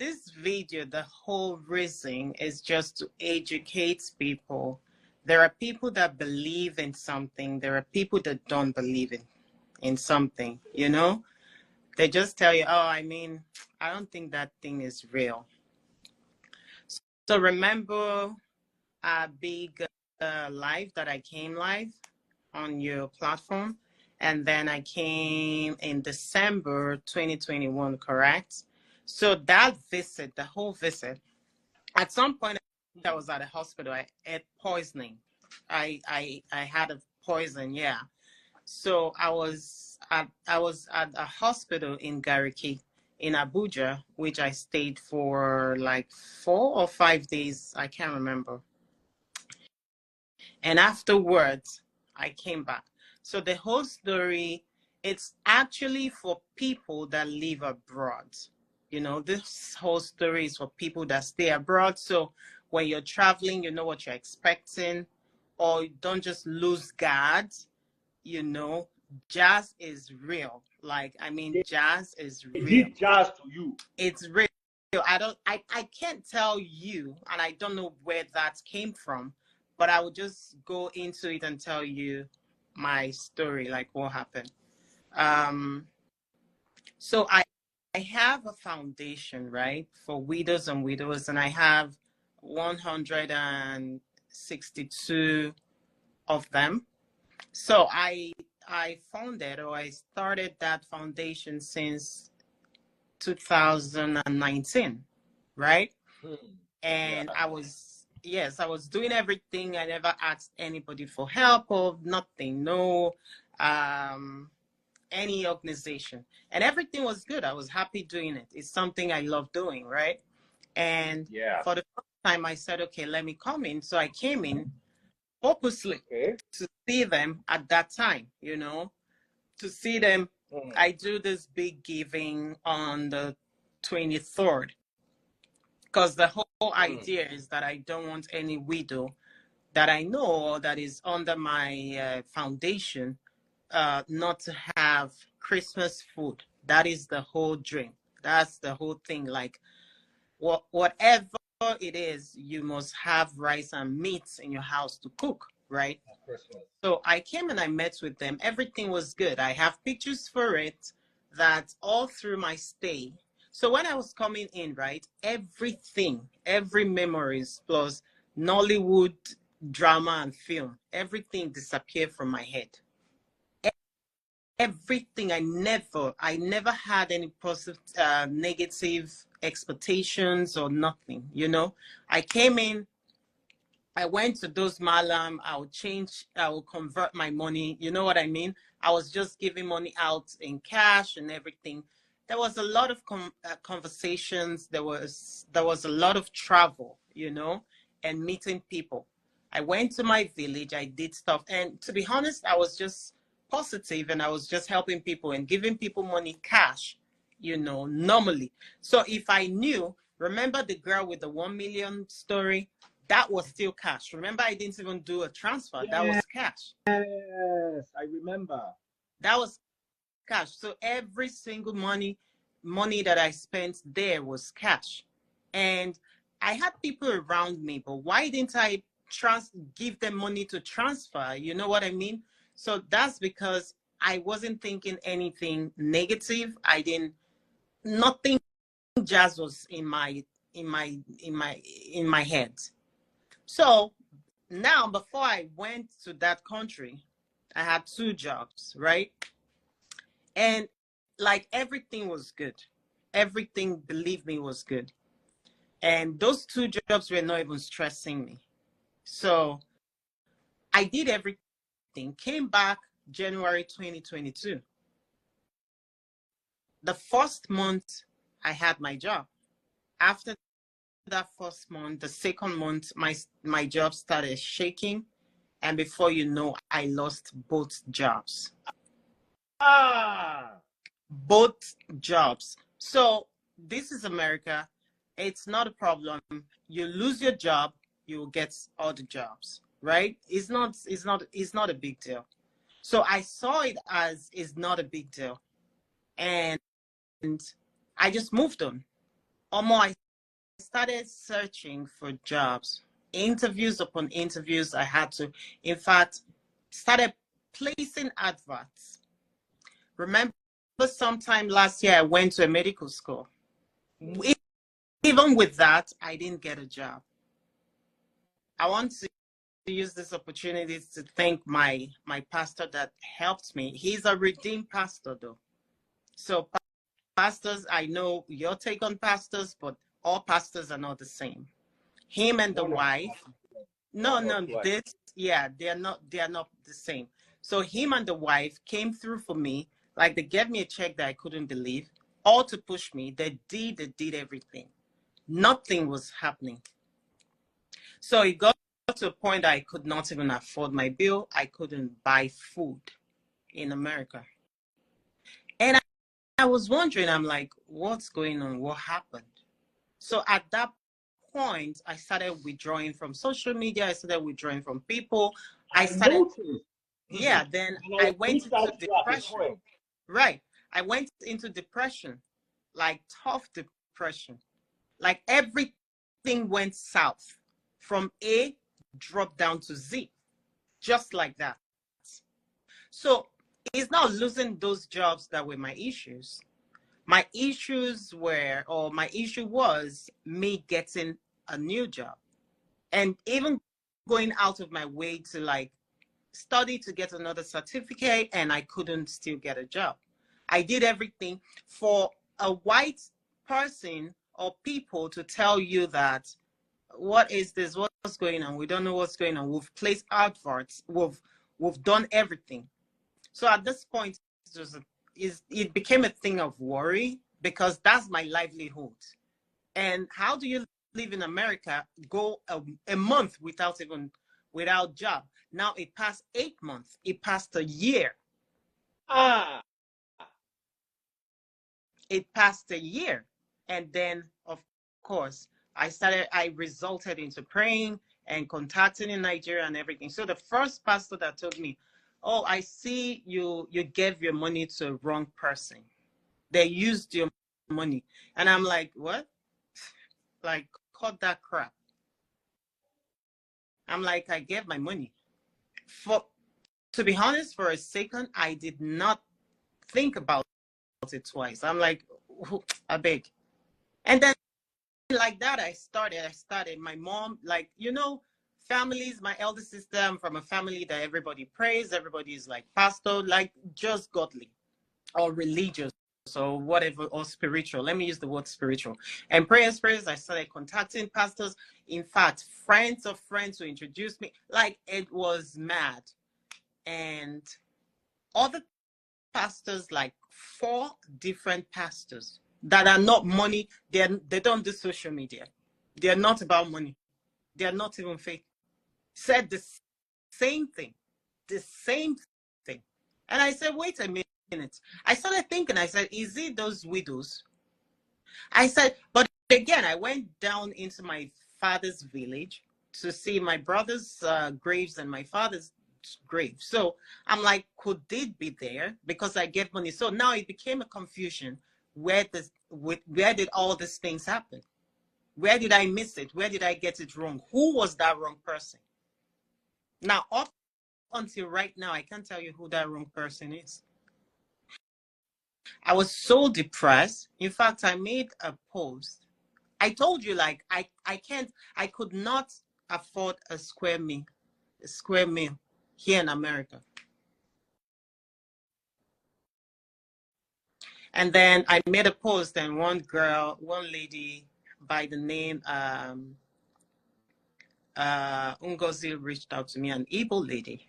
this video, the whole reason is just to educate people. There are people that believe in something. There are people that don't believe in something, you know? They just tell you, oh, I mean, I don't think that thing is real. So remember a big live that I came live on your platform? And then I came in December 2021, correct? So that visit, the whole visit, at some point I was at a hospital. I had poisoning. I had a poison, yeah. So I was at a hospital in Gariki in Abuja, which I stayed for like 4 or 5 days. I can't remember. And afterwards, I came back. So the whole story, it's actually for people that live abroad. You know, this whole story is for people that stay abroad. So when you're traveling, you know what you're expecting, or don't just lose guard. You know, jazz is real. Like, I mean, jazz is real. Is it jazz to you? It's real. I can't tell you, and I don't know where that came from, but I will just go into it and tell you my story, like what happened. So I have a foundation, right, for widows and widows, and I have 162 of them. So I founded, or I started that foundation since 2019, right? And yeah. I was doing everything. I never asked anybody for help or nothing, no any organization, and everything was good. I was happy doing it. It's something I love doing, right? And yeah, for the first time I said, okay, let me come in. So I came in purposely to see them at that time, you know, to see them. I do this big giving on the 23rd, because the whole idea is that I don't want any widow that I know or that is under my foundation not to have Christmas food. That is the whole dream. That's the whole thing. Like, whatever it is, you must have rice and meats in your house to cook, right? So I came and I met with them. Everything was good. I have pictures for it, that all through my stay. So when I was coming in, right, everything, every memories plus Nollywood drama and film, everything disappeared from my head. Everything. I never had any positive, negative expectations or nothing, you know. I came in, I went to those malam, I will convert my money, you know what I mean? I was just giving money out in cash and everything. There was a lot of conversations, there was a lot of travel, you know, and meeting people. I went to my village, I did stuff, and to be honest, I was just positive, and I was just helping people and giving people money cash, you know, normally. So if I knew, remember the girl with the 1 million story? That was still cash. Remember, I didn't even do a transfer. That was cash. Yes, I remember. That was cash. So every single money that I spent there was cash. And I had people around me, but why didn't I give them money to transfer? You know what I mean? So that's because I wasn't thinking anything negative. Nothing jazz was in my head. So now, before I went to that country, I had 2 jobs, right? And like, everything was good. Everything, believe me, was good. And those 2 jobs were not even stressing me. So I did everything. Came back January 2022. The first month I had my job. After that first month, the second month, my job started shaking, and before you know, I lost both jobs. Both jobs. So this is America. It's not a problem. You lose your job, you will get other jobs, right? It's not a big deal. So I saw it as it's not a big deal, and I just moved on. I started searching for jobs, interviews upon interviews. I had to, in fact, started placing adverts. Remember, sometime last year, I went to a medical school. Even with that, I didn't get a job. I want to use this opportunity to thank my pastor that helped me. He's a redeemed pastor, though. So pastors, I know your take on pastors, but all pastors are not the same. Him and the wife, no, they're not the same. So him and the wife came through for me, like they gave me a check that I couldn't believe, all to push me. They did everything. Nothing was happening. So it got to a point I could not even afford my bill. I couldn't buy food in America. And I was wondering, I'm like, what's going on? What happened? So at that point, I started withdrawing from social media. I started withdrawing from people. Then I went into depression. Right. I went into depression, like tough depression. Like everything went south. From A, dropped down to Z, just like that. So it's not losing those jobs that were my issues. My issues were, or my issue was me getting a new job. And even going out of my way to like study to get another certificate, and I couldn't still get a job. I did everything for a white person or people to tell you that, what is this? What's going on? We don't know what's going on. We've placed adverts. We've done everything. So at this point, it became a thing of worry, because that's my livelihood. And how do you live in America, go a month without job? Now it passed 8 months. It passed a year. It passed a year. And then, of course, I resulted into praying and contacting in Nigeria and everything. So the first pastor that told me, oh, I see you gave your money to a wrong person. They used your money. And I'm like, what? Like, cut that crap. I'm like, I gave my money. To be honest, for a second, I did not think about it twice. I'm like, I beg. And then like that, I started. My mom, like, families, my elder sister, I'm from a family that everybody prays. Everybody is like pastor, like just godly or religious or whatever, or spiritual. Let me use the word spiritual. And prayers, I started contacting pastors. In fact, friends of friends who introduced me, like it was mad. And other pastors, like 4 different pastors that are not money. They don't do social media. They're not about money. They're not even fake. Said the same thing. And I said, wait a minute. I started thinking, I said, is it those widows? I said, but again, I went down into my father's village to see my brother's graves and my father's grave. So I'm like, could it be there? Because I gave money. So now it became a confusion. Where did all these things happen? Where did I miss it? Where did I get it wrong? Who was that wrong person? Now, up until right now, I can't tell you who that wrong person is. I was so depressed. In fact, I made a post. I told you, like, I could not afford a square meal here in America. And then I made a post, and one lady by the name Ngozi reached out to me, an Igbo lady.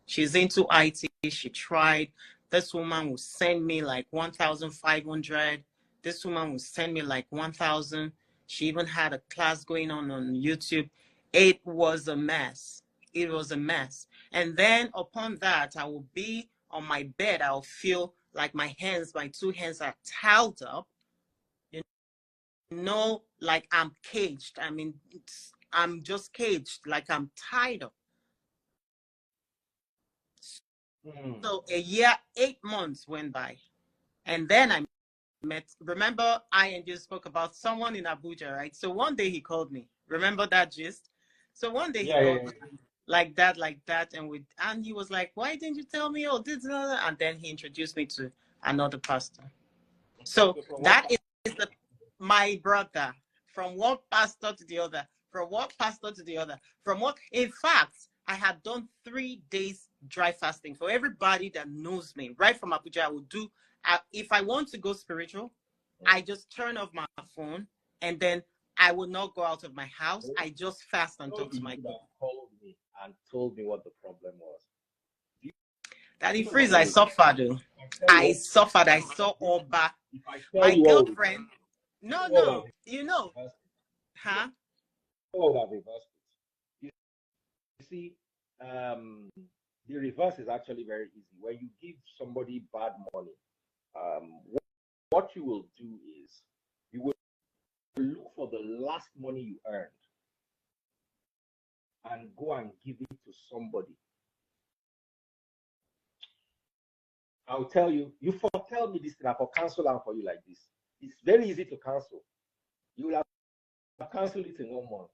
She's into IT. She tried. This woman will send me like 1,500. This woman will send me like 1,000. She even had a class going on YouTube. It was a mess. It was a mess. And then upon that, I will be on my bed. I'll feel like my 2 hands are tied up. Like I'm caged. I mean, I'm just caged, like I'm tied up. So a year, 8 months went by. And then I met. Remember, I and you spoke about someone in Abuja, right? So one day he called me. Remember that gist? So one day he called me like that, and he was like, "Why didn't you tell me? Oh, this, and then he introduced me to another pastor. So that is my brother, from one pastor to the other, from one pastor to the other, from what, in fact, I had done 3 days dry fasting. For everybody that knows me, right from Abuja, I would do, if I want to go spiritual, I just turn off my phone, and then I will not go out of my house. I just fast and talk to my God. Called me and told me what the problem was. Daddy Freeze, I suffered. I suffered. I saw Oba. My girlfriend. No, you know. Huh? You see, the reverse is actually very easy. When you give somebody bad money, what you will do is you will look for the last money you earned and go and give it to somebody. I'll tell you, you foretell me this thing, I will cancel out for you like this. It's very easy to cancel. You will have canceled it in 1 month.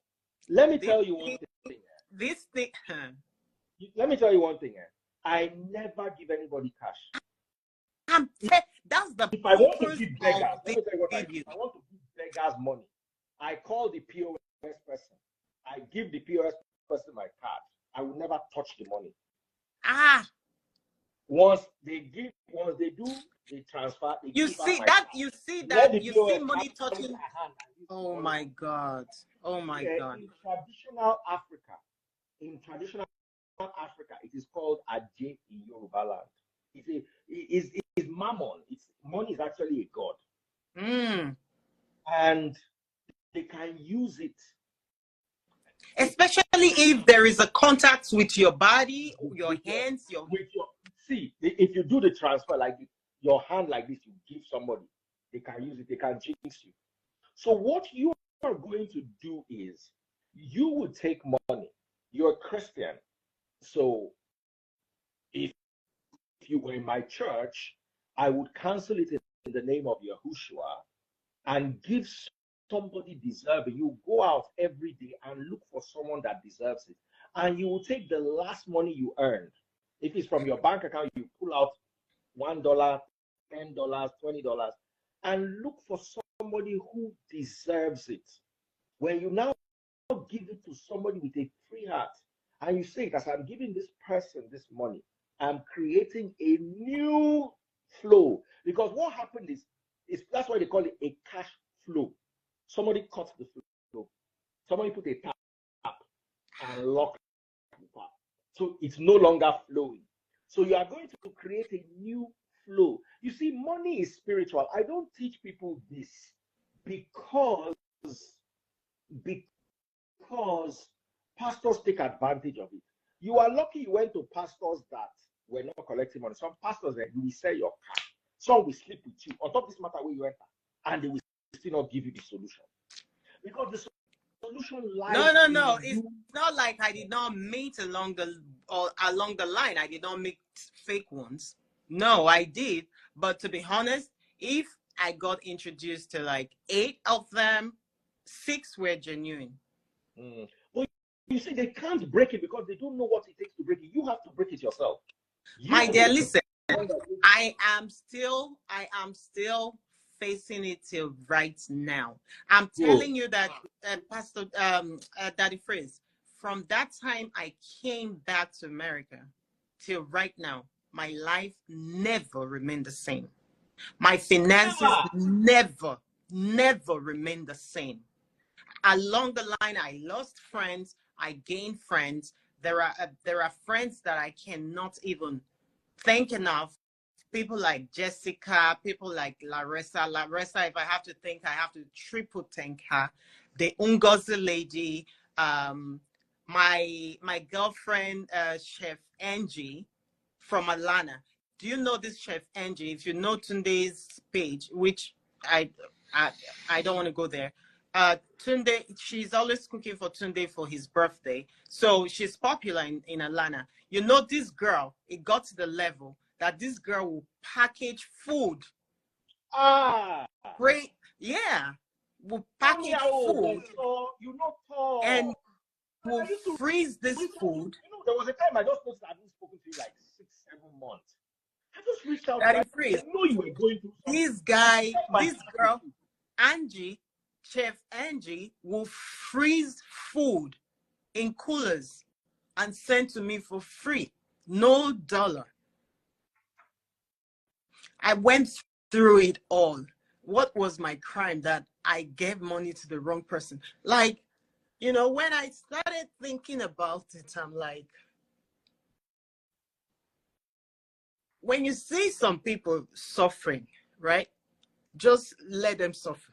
Let me tell you one thing. This thing. Let me tell you one thing. I never give anybody cash. That's the if I want to give beggars, let me tell you what I do. If I want to give beggars money, I call the POS person. I give the POS person my card. I will never touch the money. Once they do the transfer, you see that you see money touching. Oh my God. Oh my God. In traditional Africa, it is called Ajé in Yoruba land. It's mammon. Money is actually a god. And they can use it. Especially if there is a contact with your body, your hands, see, if you do the transfer like your hand like this, you give somebody, they can use it, they can jinx you. So what you are going to do is you would take money. You're a Christian. So if you were in my church, I would cancel it in the name of Yahushua and give somebody deserving. You go out every day and look for someone that deserves it. And you will take the last money you earned. If it's from your bank account, you pull out $1, $10, $20, and look for somebody who deserves it. When you now give it to somebody with a free heart, and you say, as I'm giving this person this money, I'm creating a new flow. Because what happened is that's why they call it a cash flow. Somebody cut the flow. Somebody put a tap and lock the tap. So it's no longer flowing. So you are going to create a new flow. You see, money is spiritual. I don't teach people this because pastors take advantage of it. You are lucky you went to pastors that were not collecting money. Some pastors that you will sell your car. Some will sleep with you on top of this matter where you enter, and they will still not give you the solution. Because the solution lies. No. It's not like I did not meet along the line. I did not make fake ones. No, I did. But to be honest, if I got introduced to like 8 of them, 6 were genuine. Well, you see, they can't break it because they don't know what it takes to break it. You have to break it yourself. My dear, listen, I am still facing it till right now. I'm telling you that, Pastor Daddy Freeze, from that time I came back to America till right now, my life never remained the same. My finances never remained the same. Along the line, I lost friends, I gained friends. There are friends that I cannot even thank enough. People like Jessica, people like Larissa. Larissa, if I have to think, I have to triple thank her. The Ungozi lady, my girlfriend, Chef Angie from Atlanta. Do you know this Chef Angie? If you know Tunde's page, which I don't want to go there. Tunde, she's always cooking for Tunde for his birthday. So she's popular in Atlanta. You know, this girl, it got to the level that this girl will package food Ah. Great. Yeah. We'll package food. You know, and we'll freeze this food. You know, there was a time I just noticed I hadn't spoken to you like 6-7 months. I just reached out That to is freeze. I know you were going through something. This guy, this girl, Angie, Chef Angie, will freeze food in coolers and send to me for free. No dollar. I went through it all. What was my crime that I gave money to the wrong person? Like, you know, when I started thinking about it, I'm like, when you see some people suffering, right? Just let them suffer,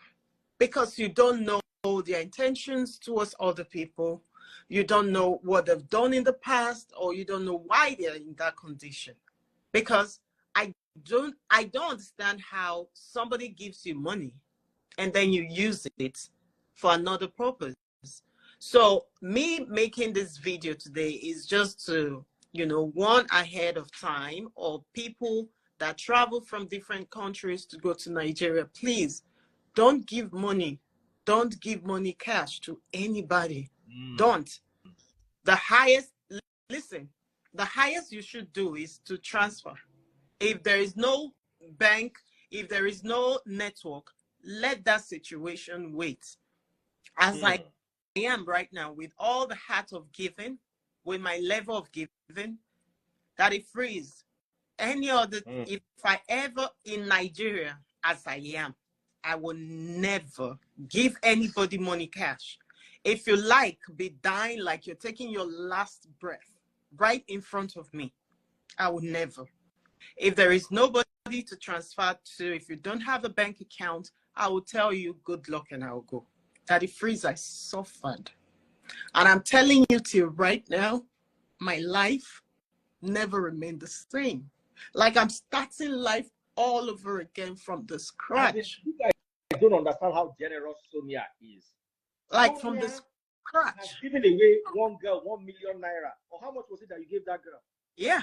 because you don't know their intentions towards other people. You don't know what they've done in the past, or you don't know why they're in that condition. Because I don't understand how somebody gives you money and then you use it for another purpose. So me making this video today is just to, you know, warn ahead of time, or people that travel from different countries to go to Nigeria, please don't give money. Don't give money cash to anybody. Don't. The highest, listen, the highest you should do is to transfer. If there is no bank, if there is no network, let that situation wait. As I am right now, with all the heart of giving, with my level of giving, that it frees. Any other, if I ever in Nigeria, as I am, I will never give anybody money cash. If you like, be dying like you're taking your last breath right in front of me, I will never. If there is nobody to transfer to, if you don't have a bank account, I will tell you good luck and I'll go. That it frees, I suffered. And I'm telling you till right now, my life never remained the same. Like I'm starting life all over again from the scratch. I don't understand how generous Sonia is. Like Sonia, from the scratch. Has given away one girl 1 million naira. Or how much was it that you gave that girl? Yeah.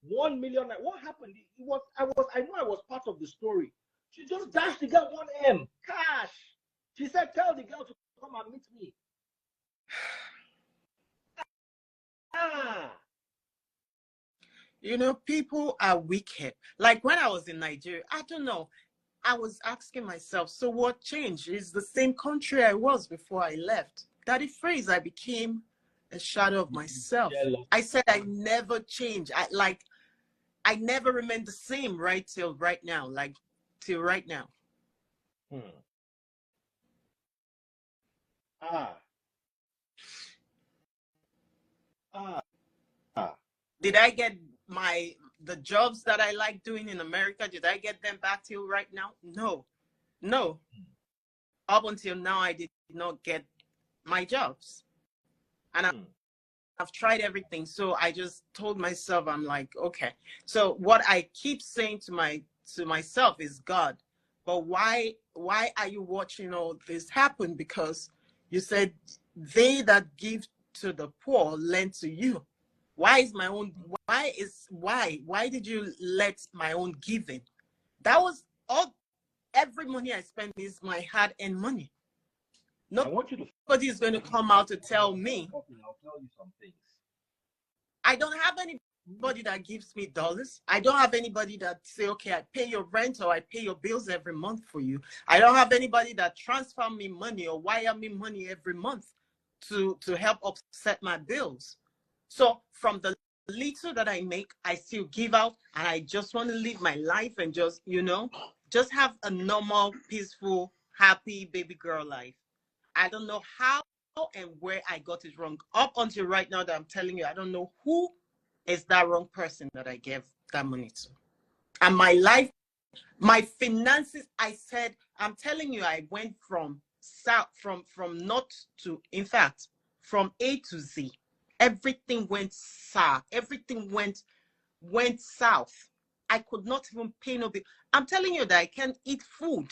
1 million naira. What happened? I know I was part of the story. She just dashed the girl 1M cash. She said, tell the girl to come and meet me. You know, people are wicked. Like when I was in Nigeria, I don't know. I was asking myself, so what changed? It's the same country I was before I left. That phrase, I became a shadow of myself. I said I never changed. I never remained the same right till right now. Like till right now. Did I get the jobs that I like doing in America? Did I get them back till right now? No. Up until now, I did not get my jobs. And I've tried everything. So I just told myself, I'm like, okay. So what I keep saying to myself is, God, but why are you watching all this happen? Because you said they that give to the poor lend to you. Why did you let my own giving? That was all. Every money I spend is my hard-earned money. Nobody is going to come out to tell me. I'll tell you some things. I don't have anybody that gives me dollars. I don't have anybody that say, okay, I pay your rent or I pay your bills every month for you. I don't have anybody that transfer me money or wire me money every month to help offset my bills. So from the little that I make, I still give out, and I just want to live my life and just, you know, just have a normal, peaceful, happy baby girl life. I don't know how and where I got it wrong. Up until right now that I'm telling you, I don't know who is that wrong person that I gave that money to. And my life, my finances, I said, I'm telling you, I went from north to, in fact, from A to Z. Everything went south. Everything went south. I could not even pay no bill. I'm telling you that I can't eat food.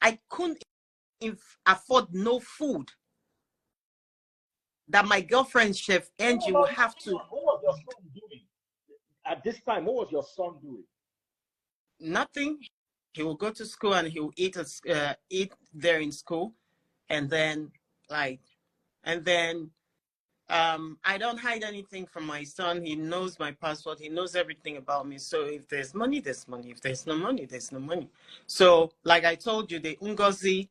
I couldn't afford no food. That my girlfriend, Chef Angie, will have to. What was your son doing at this time? What was your son doing? Nothing. He will go to school and he will eat there in school, and then like, and then I don't hide anything from my son. He knows my password. He knows everything about me. So if there's money, there's money. If there's no money, there's no money. So like I told you, the Ngozi,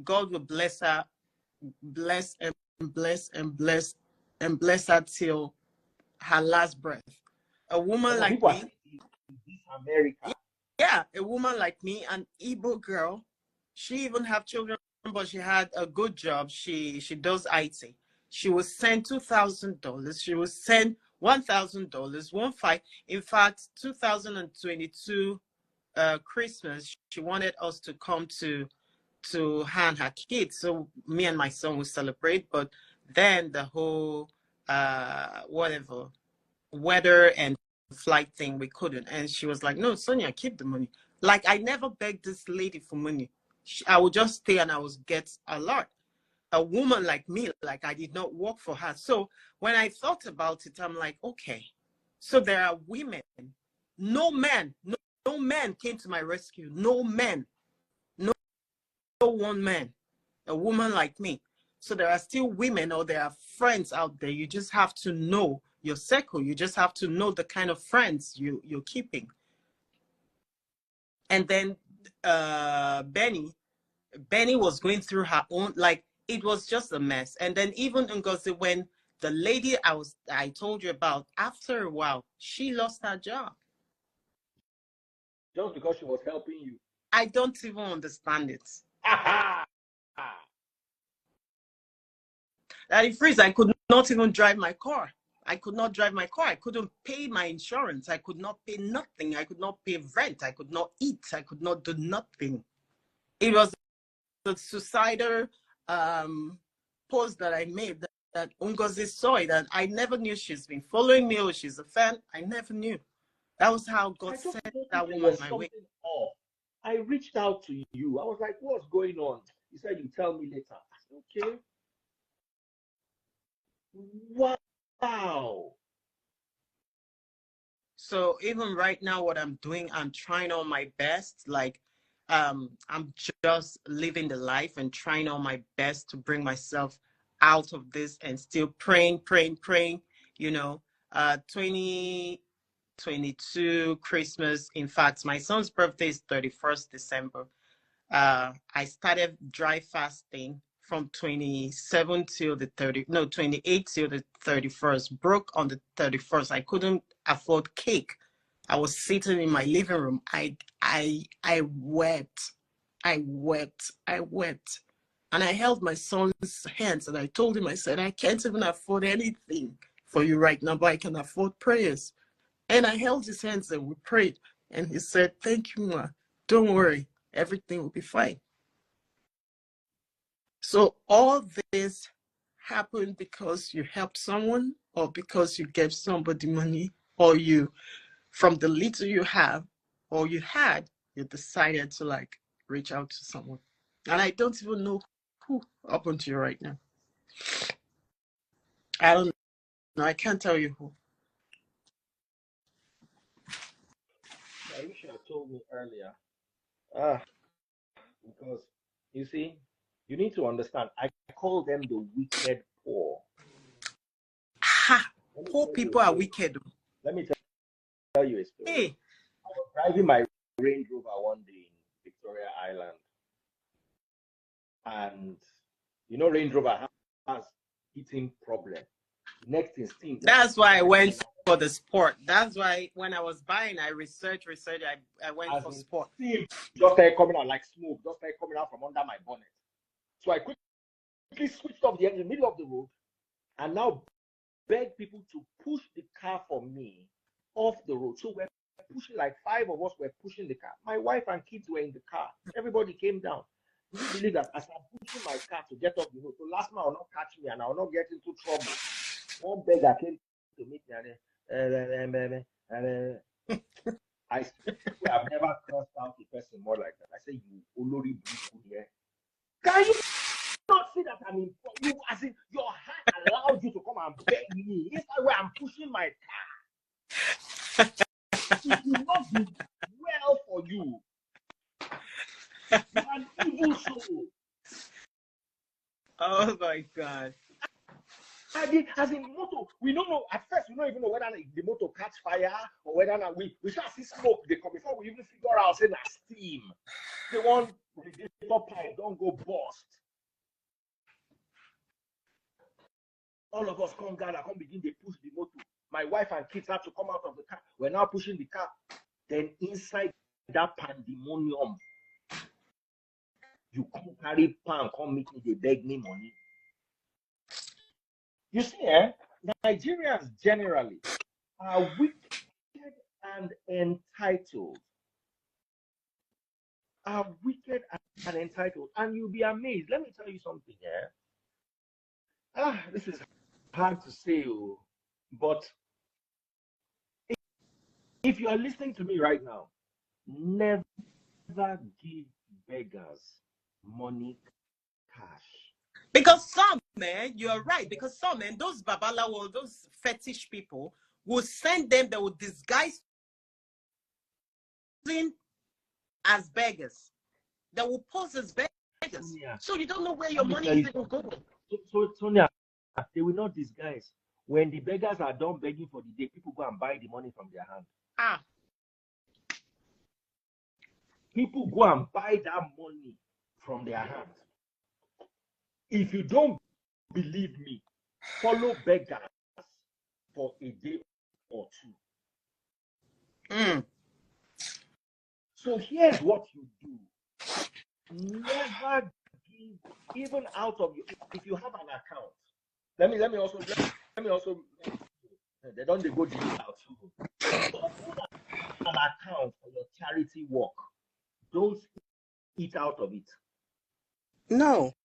God will bless her, bless and bless and bless and bless her till her last breath. A woman like me, America. Yeah, a woman like me, an Igbo girl. She even have children, but she had a good job. She does IT. She will send $2,000. She will send $1,000, 1,500. In fact, 2022 Christmas, she wanted us to come to her and her kids. So me and my son will celebrate. But then the whole whatever weather and flight thing, we couldn't. And she was like, no, Sonia, keep the money. Like, I never begged this lady for money. I would just stay and I would get a lot. A woman like me, like, I did not work for her. So when I thought about it, I'm like, okay, so there are women. No man came to my rescue. No man. No one man. A woman like me. So there are still women, or there are friends out there. You just have to know your circle. You just have to know the kind of friends you're keeping. And then Benny was going through her own, like, it was just a mess. And then even Ngozi, when the lady I told you about, after a while, she lost her job. Just because she was helping you. I don't even understand it. Daddy Freeze, I could not even drive my car. I could not drive my car. I couldn't pay my insurance. I could not pay nothing. I could not pay rent. I could not eat. I could not do nothing. It was the suicidal post that I made that Ngozi saw it, and I never knew she's been following me or she's a fan. I never knew. That was how God sent that woman my way. I reached out to you. I was like, what's going on? You said you tell me later. I said, okay. Wow. So even right now, what I'm doing, I'm trying all my best. Like, I'm just living the life and trying all my best to bring myself out of this, and still praying. You know, 2022 Christmas. In fact, my son's birthday is 31st December. I started dry fasting from 27 till the 28 till the 31st. Broke on the 31st. I couldn't afford cake. I was sitting in my living room. I wept. I wept. And I held my son's hands and I told him, I said, I can't even afford anything for you right now, but I can afford prayers. And I held his hands and we prayed. And he said, thank you, Ma. Don't worry. Everything will be fine. So all this happened because you helped someone, or because you gave somebody money, or you, from the little you have or you had, you decided to like reach out to someone. And I don't even know who up until right now. I don't know. I can't tell you who. I wish you had told me earlier. Because you see, you need to understand. I call them the wicked poor. Ha! Poor people are wicked. Let me tell you a story. Hey. I was driving my Range Rover one day in Victoria Island, and you know Range Rover has heating problem. Next thing. That's why I went for the sport. That's why when I was buying, I researched. I went for sport. Steam just started coming out like smoke. Just started coming out from under my bonnet. So I quickly switched off the engine in the middle of the road, and now beg people to push the car for me off the road. So we're pushing, like 5 of us were pushing the car. My wife and kids were in the car. Everybody came down. Do you believe that as I'm pushing my car to get off the road, so last man will not catch me and I will not get into trouble? One beggar came to meet me and I swear I've never cursed out a person more like that. I say, you Olori Buku here. Can you not see that I'm in you? As in, your hand allowed you to come and beg me. Inside where I'm pushing my car. It will not be well for you. Oh my God. As in motor, we don't know at first. We don't even know whether the motor catch fire or whether we start see smoke. They come before we even figure out say that steam. The one radiator pipe don't go bust. All of us come gather, come begin. They push the motor. My wife and kids have to come out of the car. We're now pushing the car. Then inside that pandemonium, you come carry pan, come meet me. They beg me money. You see, Nigerians generally are wicked and entitled. Are wicked and entitled. And you'll be amazed. Let me tell you something, this is hard to say, but if you are listening to me right now, never give beggars money cash. Because some, man, you're right. Because some, man, those babalawo, those fetish people will send them, they will disguise as beggars. They will pose as beggars. Sonia, so you don't know where your money is even going. So, Sonia, they will not disguise. When the beggars are done begging for the day, people go and buy the money from their hand. People go and buy that money from their hand. If you don't believe me, follow beggars for a day or two. So here's what you do. Never give, even out of your, if you have an account. Let me also they don't go deal out. Open an account for your charity work. Don't eat out of it. No.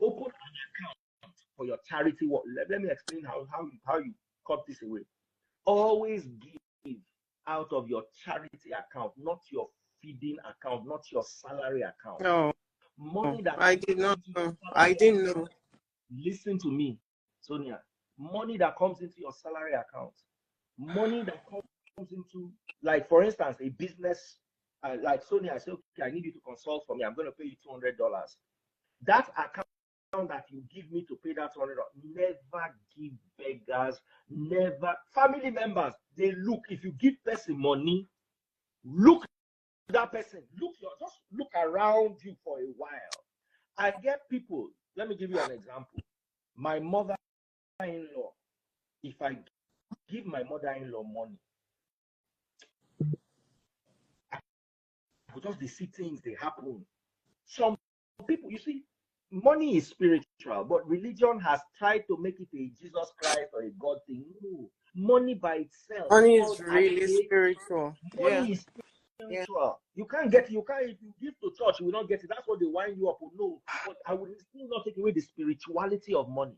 Open an account for your charity work. Let me explain how you cut this away. Always give out of your charity account, not your feeding account, not your salary account. No. Money that I did not know. I didn't know. Listen to me, Sonia. Money that comes into your salary account, money that comes into, like for instance, a business, like Sonia, I say, okay, I need you to consult for me. I'm going to pay you $200. That account that you give me to pay that $200, never give beggars, never. Family members, they look. If you give person money, look that person. Just look around you for a while. I get people. Let me give you an example. My mother-in-law, if I give my mother-in-law money, I will just see things, they happen. Some people, you see, money is spiritual, but religion has tried to make it a Jesus Christ or a God thing. No, money by itself. Money is really spiritual. Money is spiritual. You can't if you give to church, you will not get it. That's what they wind you up with. No, but I would still not take away the spirituality of money.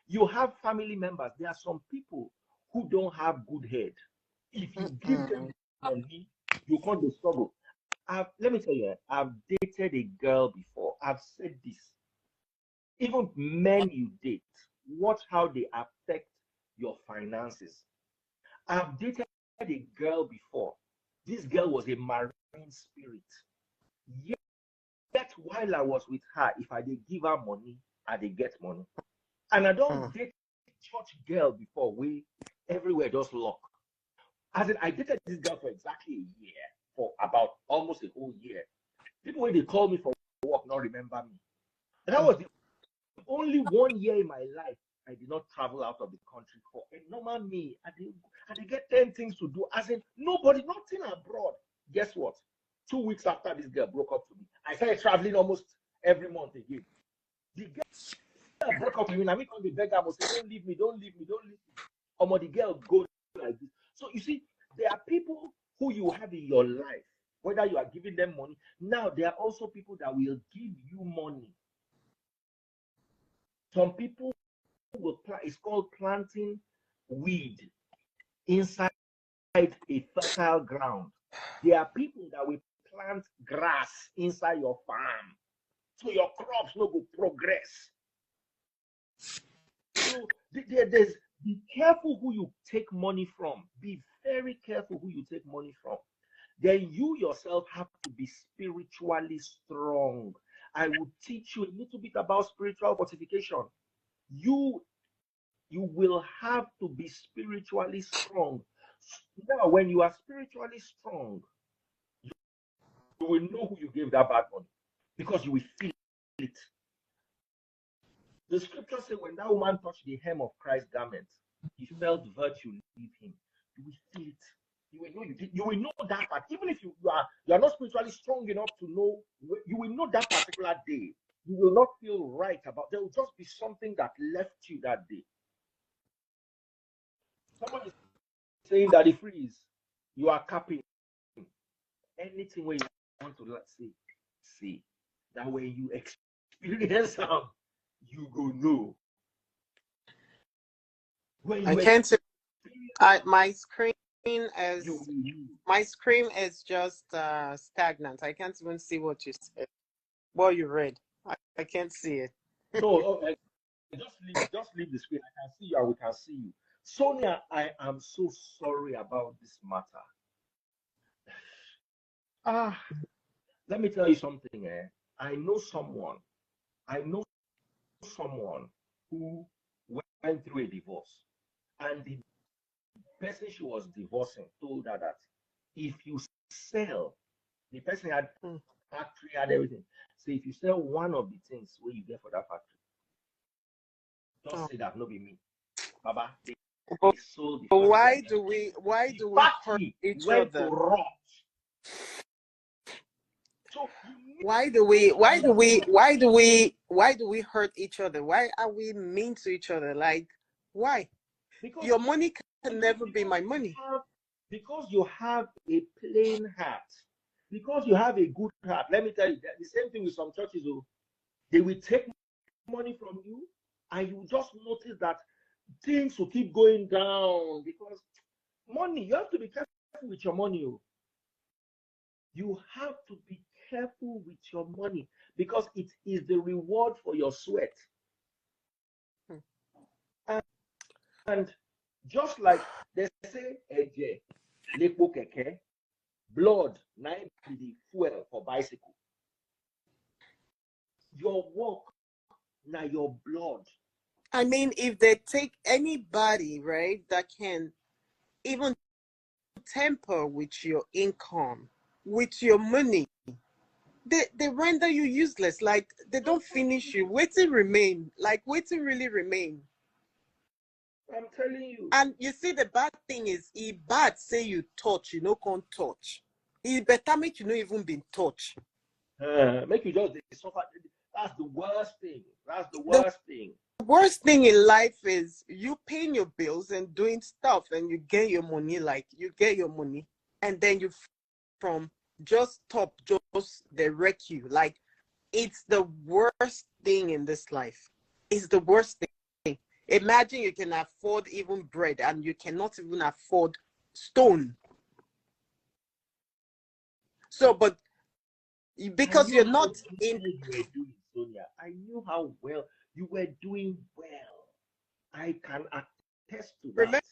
You have family members. There are some people who don't have good head. If you give them money, you can't struggle. Let me tell you, I've dated a girl before. I've said this. Even men you date, watch how they affect your finances. I've dated a girl before. This girl was a marine spirit. Yet while I was with her, if I did give her money, I did get money. And I don't date church girl before. We everywhere just lock. As in, I dated this girl for exactly a year, for about almost a whole year. People when they call me for work not remember me. And that was the only 1 year in my life I did not travel out of the country for a normal me. I did get 10 things to do. As in, nobody, nothing abroad. Guess what? 2 weeks after this girl broke up to me, I started traveling almost every month again. The girl broke up with me. Now, on the beggar was saying, don't leave me, don't leave me, don't leave me. Or the girl goes like this. So you see, there are people who you have in your life, whether you are giving them money. Now, there are also people that will give you money. Some people will plant, it's called planting weed inside a fertile ground. There are people that will plant grass inside your farm so your crops will go progress. So there's be careful who you take money from. Be very careful who you take money from. Then you yourself have to be spiritually strong. I will teach you a little bit about spiritual fortification. You will have to be spiritually strong. Now, when you are spiritually strong, you will know who you gave that bad money because you will feel it. The scripture says when that woman touched the hem of Christ's garment, he felt virtue leave him. You will feel it. You will know you will know that part. Even if you are not spiritually strong enough to know, you will know that particular day. You will not feel right about. There will just be something that left you that day. Someone is saying that the freeze, you are capping anything where you want to say that when you experience you go know. When you I can't see. My screen is just stagnant. I can't even see what you said. What you read. I can't see it. No, just leave the screen. I can see you and we can see you. Sonia, I am so sorry about this matter. Let me tell you something. I know someone who went through a divorce, and the person she was divorcing told her that if you sell, the person had factory, had everything. So if you sell one of the things where you get for that factory, don't say that no be me, Baba. They sold the factory. Why do we hurt each other? So why do we hurt each other? Why are we mean to each other? Like, why? Because your money can never be my money. Because you have a plain heart. Because you have a good heart. Let me tell you, the same thing with some churches. They will take money from you, and you just notice that things will keep going down because money. You have to be careful with your money. You have to be careful with your money because it is the reward for your sweat. And just like they say, lepo keke, blood, now be the fuel for bicycle. Your work, now your blood. I mean, if they take anybody, right, that can even tamper with your income, with your money, they render you useless. Like, they don't finish you. Waiting remain. Like, waiting really remain. I'm telling you. And you see, the bad thing is, he bad say you touch, you know, can't touch. He better make you not even been touched. Make you just suffer. That's the worst thing. That's the worst thing. The worst thing in life is you paying your bills and doing stuff, and you get your money. Like, you get your money, and then you from just stop, just they wreck you. Like, it's the worst thing in this life. It's the worst thing. Imagine you can afford even bread and you cannot even afford stone. So, but because you're not in. You were doing, Sonia. I knew how well you were doing. Well, I can attest to that.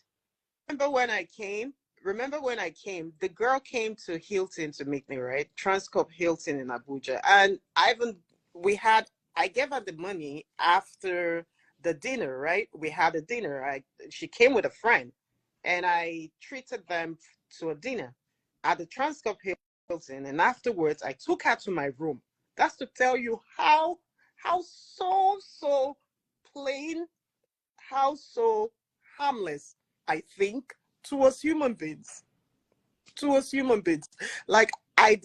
Remember when I came? The girl came to Hilton to meet me, right? Transcorp Hilton in Abuja, and I gave her the money after the dinner, right? We had a dinner. She came with a friend, and I treated them to a dinner at the Transcorp Hilton. And afterwards, I took her to my room. That's to tell you how so plain, how so harmless I think towards human beings. Like, I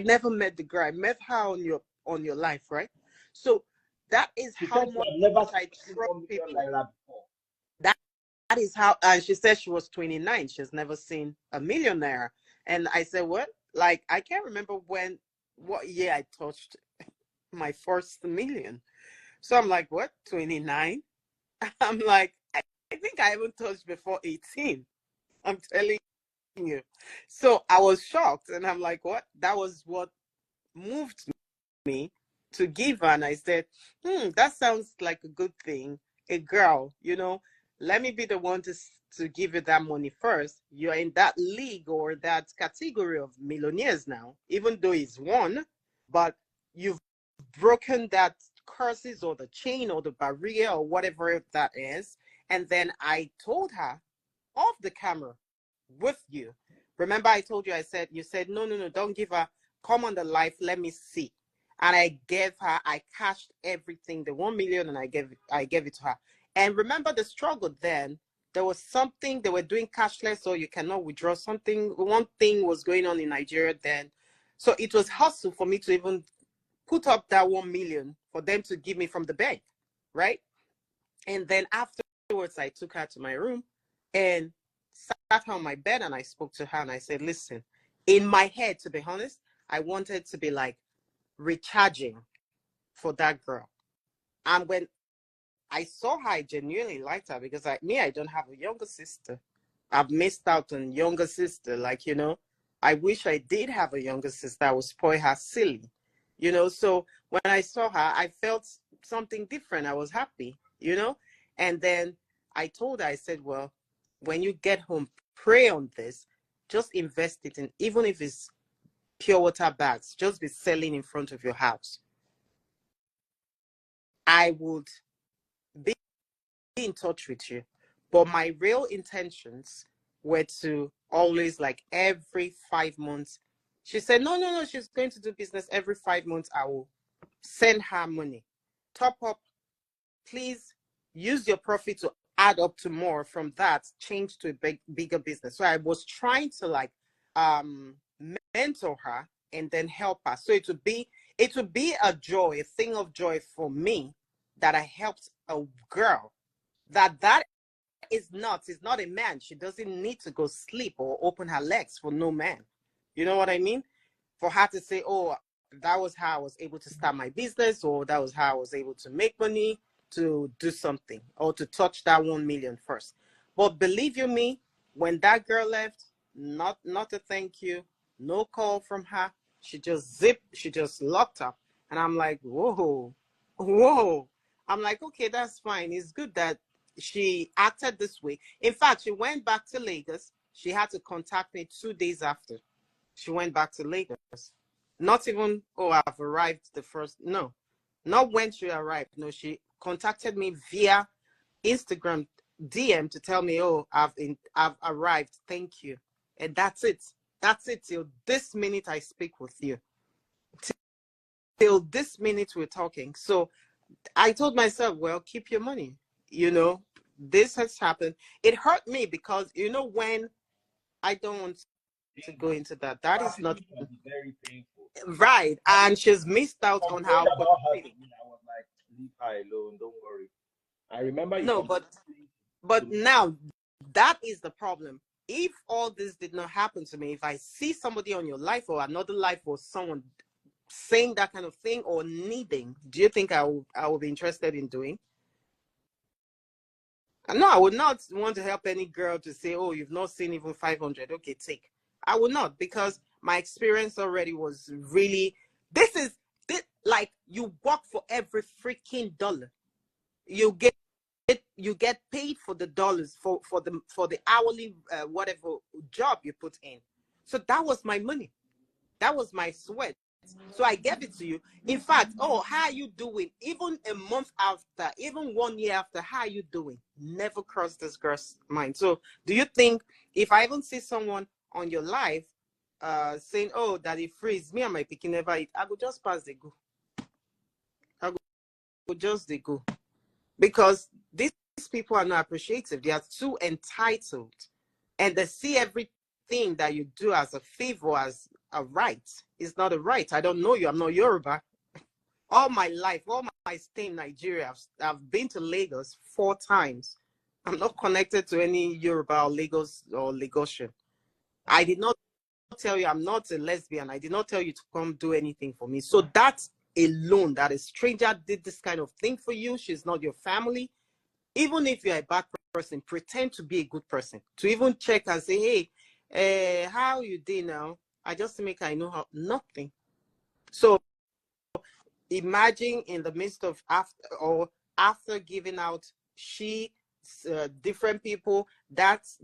never met the girl. I met her on your life, right? So that is how much I trust people. That is how, and she said she was 29. She's never seen a millionaire. And I said, what? Like, I can't remember what year I touched my first million. So I'm like, what? 29? I'm like, I think I haven't touched before 18. I'm telling you. So I was shocked, and I'm like, what? That was what moved me to give her. And I said, that sounds like a good thing. A girl, let me be the one to give you that money first. You're in that league or that category of millionaires now, even though it's one, but you've broken that curses or the chain or the barrier or whatever that is. And then I told her off the camera with you. Remember, I told you, you said, no, don't give her, come on the live, let me see. And I cashed everything, the 1 million, and I gave it to her. And remember the struggle then, there was something, they were doing cashless, so you cannot withdraw something. One thing was going on in Nigeria then. So it was hustle for me to even put up that 1 million for them to give me from the bank, right? And then afterwards, I took her to my room and sat her on my bed, and I spoke to her and I said, listen, in my head, to be honest, I wanted to be like recharging for that girl. And when I saw her, I genuinely liked her, because I don't have a younger sister. I've missed out on younger sister. Like, I wish I did have a younger sister. I would spoil her silly, So when I saw her, I felt something different. I was happy, And then I told her, I said, well, when you get home, pray on this. Just invest it in, even if it's pure water bags, just be selling in front of your house. I would be in touch with you. But my real intentions were to always, like, every 5 months. She said, no, she's going to do business every 5 months. I will send her money. Top up, please use your profit to add up to more. From that, change to a bigger business. So I was trying to, like, mentor her and then help her. So it would be a joy, a thing of joy for me that I helped a girl that is not a man. She doesn't need to go sleep or open her legs for no man. You know what I mean? For her to say, oh, that was how I was able to start my business, or that was how I was able to make money, to do something, or to touch that 1 million first. But believe you me, when that girl left, not a thank you, no call from her. She just locked up. And I'm like, whoa. I'm like, okay, that's fine. It's good that she acted this way. In fact, she went back to Lagos. She had to contact me 2 days after she went back to Lagos. Not even, oh, I've arrived the first, no. Not when she arrived. No, she contacted me via Instagram DM to tell me, oh, I've arrived. Thank you. And that's it. That's it till this minute I speak with you. Till this minute we're talking. So I told myself, well, keep your money. This has happened. It hurt me because, when I don't want to go into that. That is not very painful. Right. And she's missed out on how. I was like, leave her alone. Don't worry. I remember. No, but now that is the problem. If all this did not happen to me, if I see somebody on your life or another life or someone saying that kind of thing or needing, do you think I will be interested in doing? No, I would not want to help any girl to say, oh, you've not seen even 500. Okay, take. I would not, because my experience already was really, this like, you work for every freaking dollar. You get paid for the dollars for the hourly whatever job you put in. So that was my money. That was my sweat. So I gave it to you. In fact, oh, how are you doing? Even a month after, even 1 year after, how are you doing? Never crossed this girl's mind. So do you think if I even see someone on your life saying, oh, Daddy freeze, me and my pikin never eat, I would just pass the go. I would just the go. Because these people are not appreciative. They are too entitled. And they see everything that you do as a favor, as a right. It's not a right. I don't know you. I'm not Yoruba. All my life, all my stay in Nigeria, I've been to Lagos 4 times. I'm not connected to any Yoruba or Lagos or Lagosian. I did not tell you I'm not a lesbian. I did not tell you to come do anything for me. So that alone, that a stranger did this kind of thing for you, she's not your family. Even if you're a bad person, pretend to be a good person. To even check and say, hey, how you doing now? I just make I know how, nothing. So imagine in the midst of after giving out different people, that's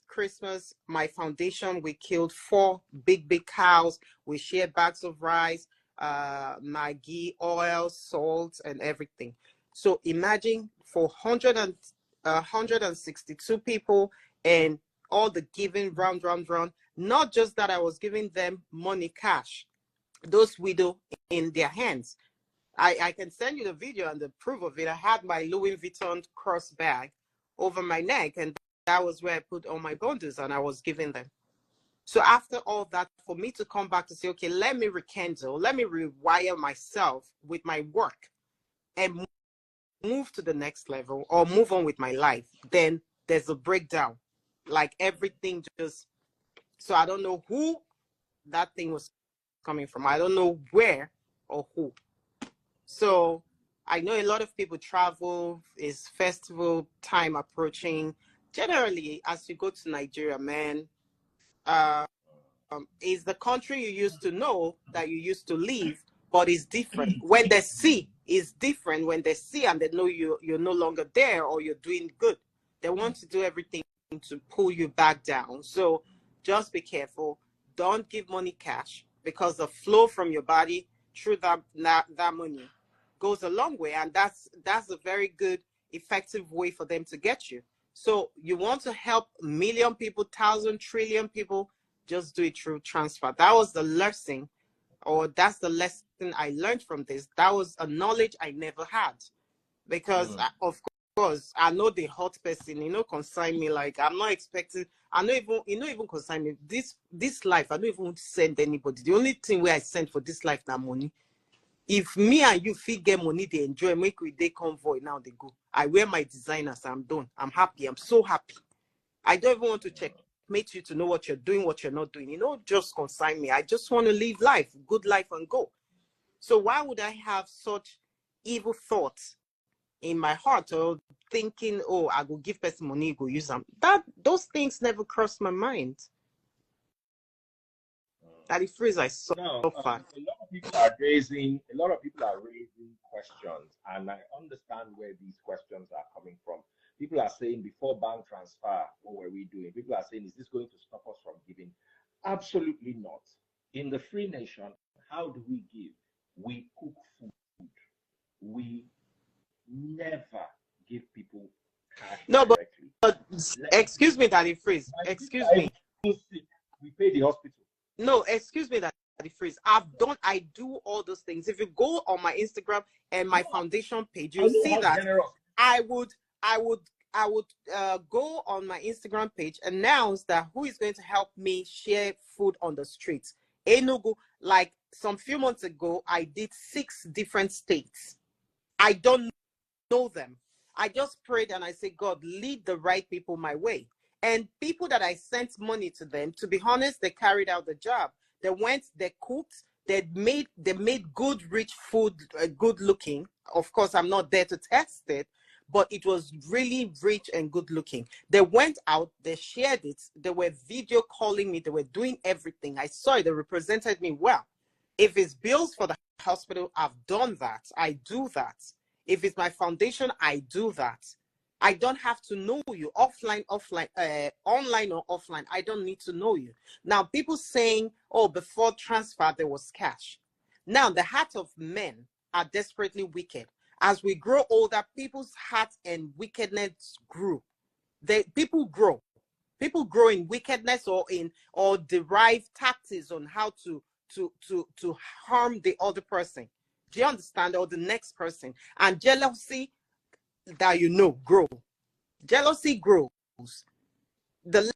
Christmas, my foundation, we killed 4 big cows. We shared bags of rice. Maggi, oil, salt, and everything. So imagine for 162 people and all the giving round. Not just that I was giving them money cash, those widow in their hands. I can send you the video and the proof of it. I had my Louis Vuitton cross bag over my neck, and that was where I put all my bundles, and I was giving them. So after all that, for me to come back to say, okay, let me rekindle, let me rewire myself with my work and move to the next level or move on with my life, then there's a breakdown. Like everything just, so I don't know who that thing was coming from. I don't know where or who. So I know a lot of people travel, is festival time approaching. Generally, as you go to Nigeria, man, is the country you used to know that you used to live, but it's different. When they see, it's different. When they see and they know you're no longer there or you're doing good, they want to do everything to pull you back down. So just be careful. Don't give money cash, because the flow from your body through that money goes a long way, and that's a very good, effective way for them to get you. So you want to help million people, 1,000 trillion people, just do it through transfer. That was the lesson, or that's the lesson I learned from this. That was a knowledge I never had, because of course I know the hot person, consign me. Like I'm not expecting. I know even consign me. This life, I don't even send anybody. The only thing where I send for this life now money. If me and you fit get money, they enjoy, make we day convoy, now they go. I wear my designers, I'm done. I'm happy. I'm so happy. I don't even want to checkmate you to know what you're doing, what you're not doing. Just consign me. I just want to live life, good life, and go. So why would I have such evil thoughts in my heart, or thinking, oh, I go give person money, go use them? Those things never crossed my mind. That is freeze I saw so far. A lot of people are raising questions, and I understand where these questions are coming from. People are saying, before bank transfer, what were we doing? People are saying, is this going to stop us from giving? Absolutely not. In the free nation, how do we give? We cook food. We never give people cash directly. But excuse me, Daddy Freeze. Excuse me. We pay the hospital. No, excuse me, Daddy Freeze. I do all those things. If you go on my Instagram and my foundation page, you'll see that generous. I would go on my Instagram page, announce that who is going to help me share food on the streets. Enugu, like some few months ago, I did 6 different states. I don't know them. I just prayed and I said, God, lead the right people my way. And people that I sent money to them, to be honest, they carried out the job. They went, they cooked, they made good, rich food, good looking. Of course, I'm not there to test it, but it was really rich and good looking. They went out, they shared it, they were video calling me, they were doing everything. I saw it, they represented me well. If it's bills for the hospital, I've done that. I do that. If it's my foundation, I do that. I don't have to know you online or offline. I don't need to know you. Now, people saying, oh, before transfer, there was cash. Now, the heart of men are desperately wicked. As we grow older, people's heart and wickedness grew. People grow. People grow in wickedness or derive tactics on how to harm the other person. Do you understand? Or the next person. And jealousy, that grow. Jealousy grows. The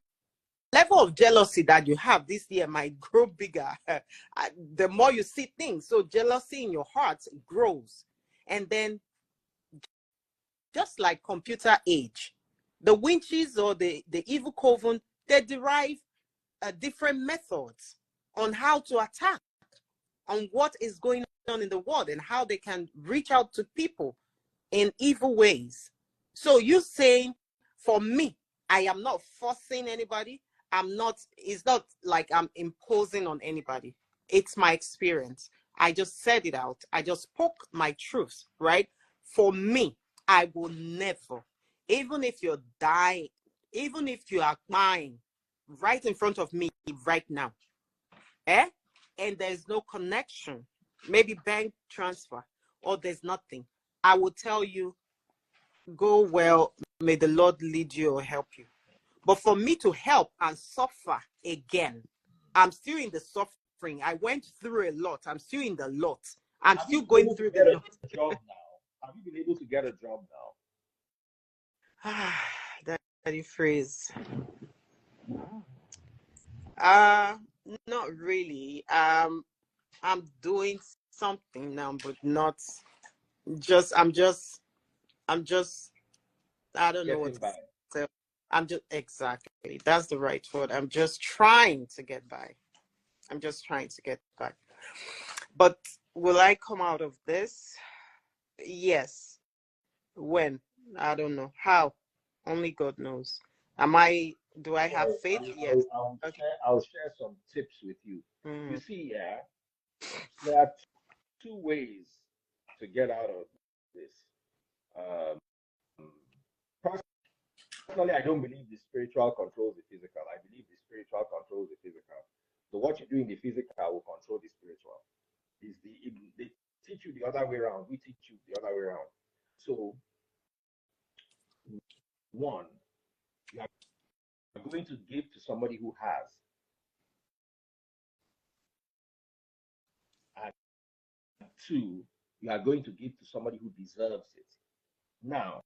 level of jealousy that you have this year might grow bigger the more you see things. So jealousy in your heart grows. And then, just like computer age, the witches or the evil coven, they derive different methods on how to attack, on what is going on in the world, and how they can reach out to people in evil ways. So you saying, for me, I am not forcing anybody. It's not like I'm imposing on anybody. It's my experience. I just said it out. I just spoke my truths, right? For me, I will never, even if you're dying, even if you are dying right in front of me right now, and there's no connection, maybe bank transfer, or there's nothing, I will tell you, go well, may the Lord lead you or help you. But for me to help and suffer again, I'm still in the suffering. I went through a lot. I'm still in the lot. I'm still going through the lot. Job now? Have you been able to get a job now? That phrase. Not really. I'm doing something now, but not just. I'm just. I don't know what to say. I'm just exactly. That's the right word. I'm just trying to get by. I'm just trying to get by. But will I come out of this? Yes. When? I don't know. How? Only God knows. Do I have faith? Yes. I'll share some tips with you. You see, there are two ways to get out of this. Personally, I don't believe the spiritual controls the physical. I believe the spiritual controls the physical. So what you do in the physical will control the spiritual. They teach you the other way around. We teach you the other way around. So, one, you are going to give to somebody who has. And two, you are going to give to somebody who deserves it. Now,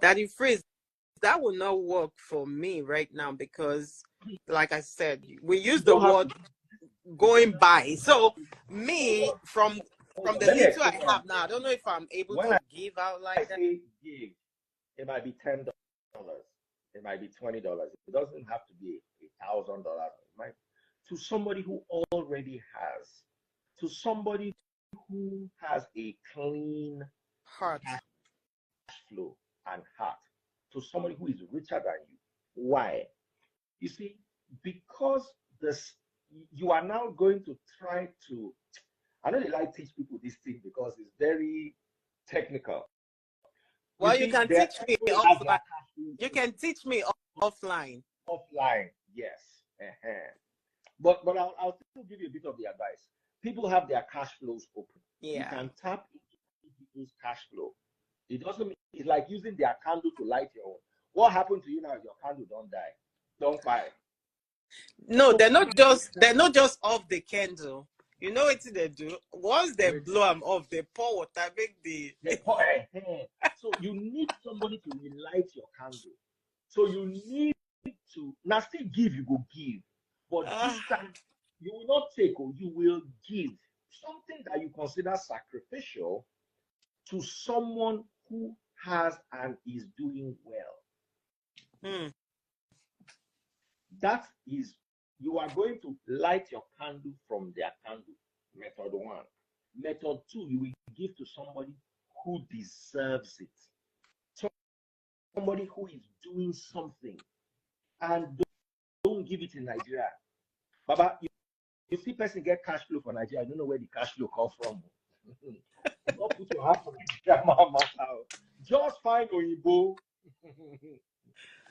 Daddy Freeze, that will not work for me right now because, like I said, we use the word going by. So me, from the little I have now, I don't know if I'm able to give out like that. Say give, it might be $10, it might be $20. It doesn't have to be $1,000. To somebody who already has, to somebody who has a clean heart, cash flow and heart, to somebody who is richer than you. Why? You see, because you are now going to try to. I know they like teach people this thing because it's very technical. Well, you can teach me offline. You can teach me offline. Offline, yes. But I'll still give you a bit of the advice. People have their cash flows open. Yeah. You can tap into people's cash flow. It doesn't mean it's like using their candle to light your own. What happened to you now if your candle don't die? Don't buy. No, they're not just off the candle. You know what they do? Once they blow them off, they pour water, they pour. So you need somebody to relight your candle. So you need to now still give, you go give. But this time you will not take, or you will give something that you consider sacrificial to someone who has and is doing well. That is, you are going to light your candle from their candle. Method one. Method two, you will give to somebody who deserves it. Somebody who is doing something. And don't give it in Nigeria. Baba, you see person get cash flow for Nigeria, I don't know where the cash flow come from. Don't put your heart on Nigeria, mama. Just find Oyibo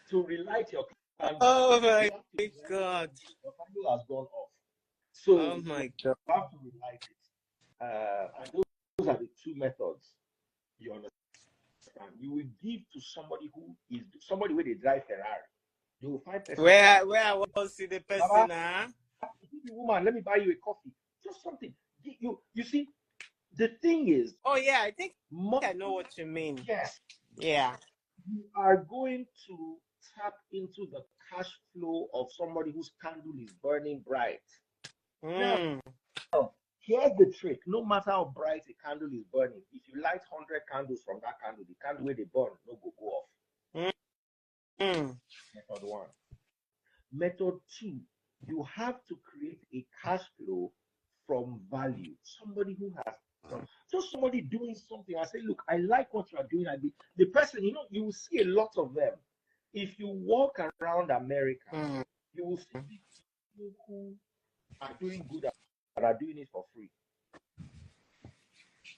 to relight your candle. Oh my God. Your candle has gone off. So oh my God. You have to relight it. And those are the two methods. You understand? You will give to somebody who is somebody where they drive Ferrari. You will find person where I want to see the person. Baba, woman, let me buy you a coffee. Just something. You see, the thing is. Oh yeah, I think I know what you mean. Yes. Yeah. You are going to tap into the cash flow of somebody whose candle is burning bright. Now, here's the trick. No matter how bright a candle is burning, if you light 100 candles from that candle, the candle where they burn no go off. Method one. Method two, you have to create a cash flow from value. Somebody who has just somebody doing something. I say, look, I like what you are doing. The person, you will see a lot of them. If you walk around America, you will see people who are doing good and are doing it for free.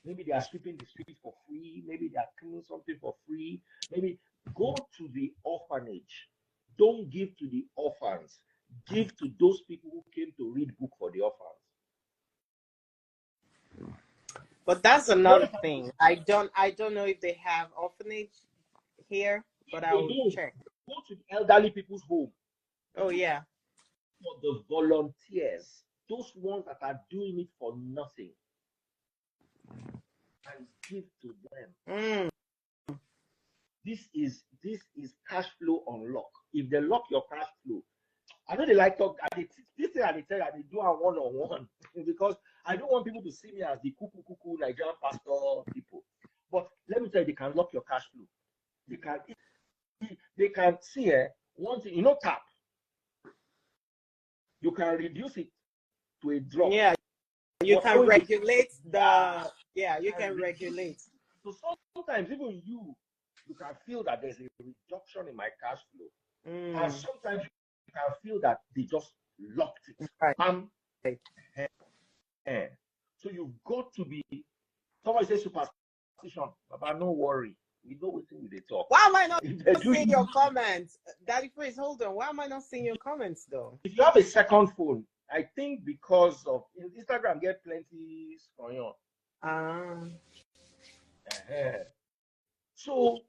Maybe they are sweeping the streets for free. Maybe they are cleaning something for free. Maybe go to the orphanage. Don't give to the orphans. Give to those people who came to read book for the orphans. But that's another thing. I don't know if they have orphanage here, but I will check. Go to the elderly people's home. Oh yeah. For the volunteers, those ones that are doing it for nothing, and give to them. This is cash flow unlock. If they lock your cash flow, I know they like talk. This thing I tell you, they do a one-on-one because I don't want people to see me as the cuckoo Nigerian pastor people. But let me tell you, they can lock your cash flow. They can see one thing, tap. You can reduce it to a drop. Yeah, you can regulate the. Yeah, you can regulate. So sometimes even you can feel that there's a reduction in my cash flow, and sometimes you can feel that they just locked it. Right. So you've got to be. Somebody says superstition, but no worry. We know what they talk. Why am I not seeing your comments? Daddy Freeze, hold on. Why am I not seeing your comments though? If you have a second phone, I think because of Instagram get plenty going on. So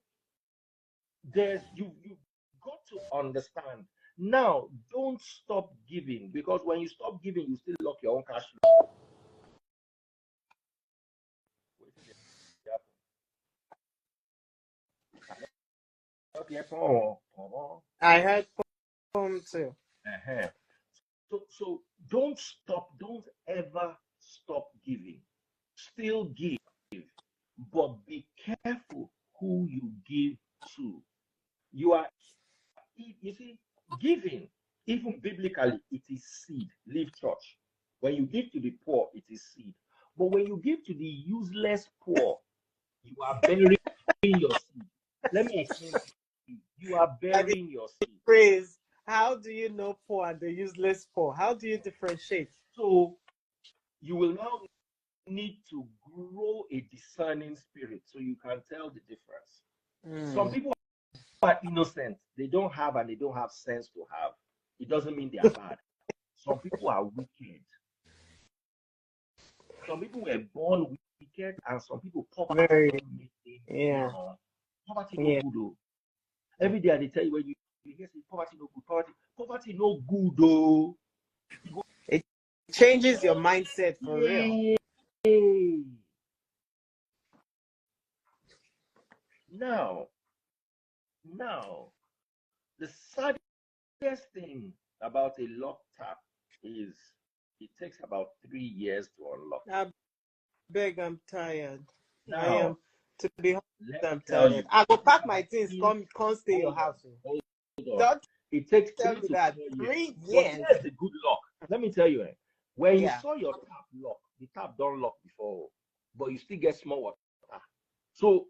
you've got to understand. Now, don't stop giving, because when you stop giving, you still lock your own cash flow. I heard phone too. So don't ever stop giving. Still give, but be careful who you give to. You see, giving, even biblically, it is seed. Leave church. When you give to the poor, it is seed. But when you give to the useless poor, you are burying your seed. Let me explain to you. You are burying your seed. Praise. How do you know poor and the useless poor? How do you differentiate? So you will now need to grow a discerning spirit so you can tell the difference. Some people are innocent. They don't have and they don't have sense to have. It doesn't mean they are bad. Some people are wicked. Some people were born wicked, and some people poverty. Poverty no good though. Every day they tell you when you hear poverty no good. Poverty no good though. It changes your mindset for real. Now, the saddest thing about a lock tap is it takes about 3 years to unlock. I'm tired. Now, I am. To be honest, I'm tired. I go pack my things, come stay in your house. It takes 3 to 4 years. 3 years. Here's the good luck. Let me tell you, when you saw your tap lock, the tap don't lock before, but you still get small water. So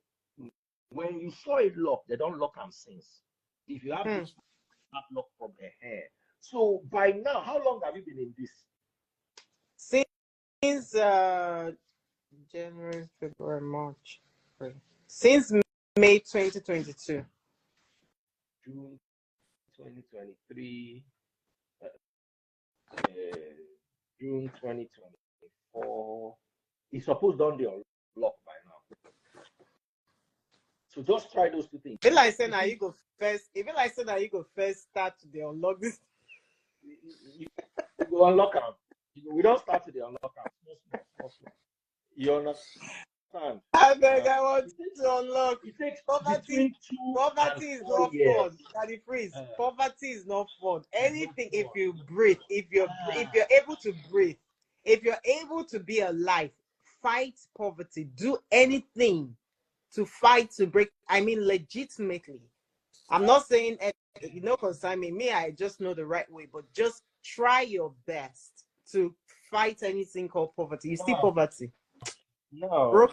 when you saw it lock, they don't lock them since. If you have this tap lock from a hair. So by now, how long have you been in this? Since January, February, March. Since May 2022. June 2023. June 2024. It's supposed to be unlocked by now. So just try those two things. If I say now you go first start to unlock this. You go unlock them. We don't start to the unlock them. You understand? I beg, I want to unlock. It takes poverty is not fun. Daddy Freeze. Poverty is not fun. Anything, if you breathe, if you're able to breathe, if you're able to be alive, fight poverty. Do anything to fight to break. I mean, legitimately. I'm not saying concern me. Me, I just know the right way, but just try your best to fight anything called poverty. You see poverty. No.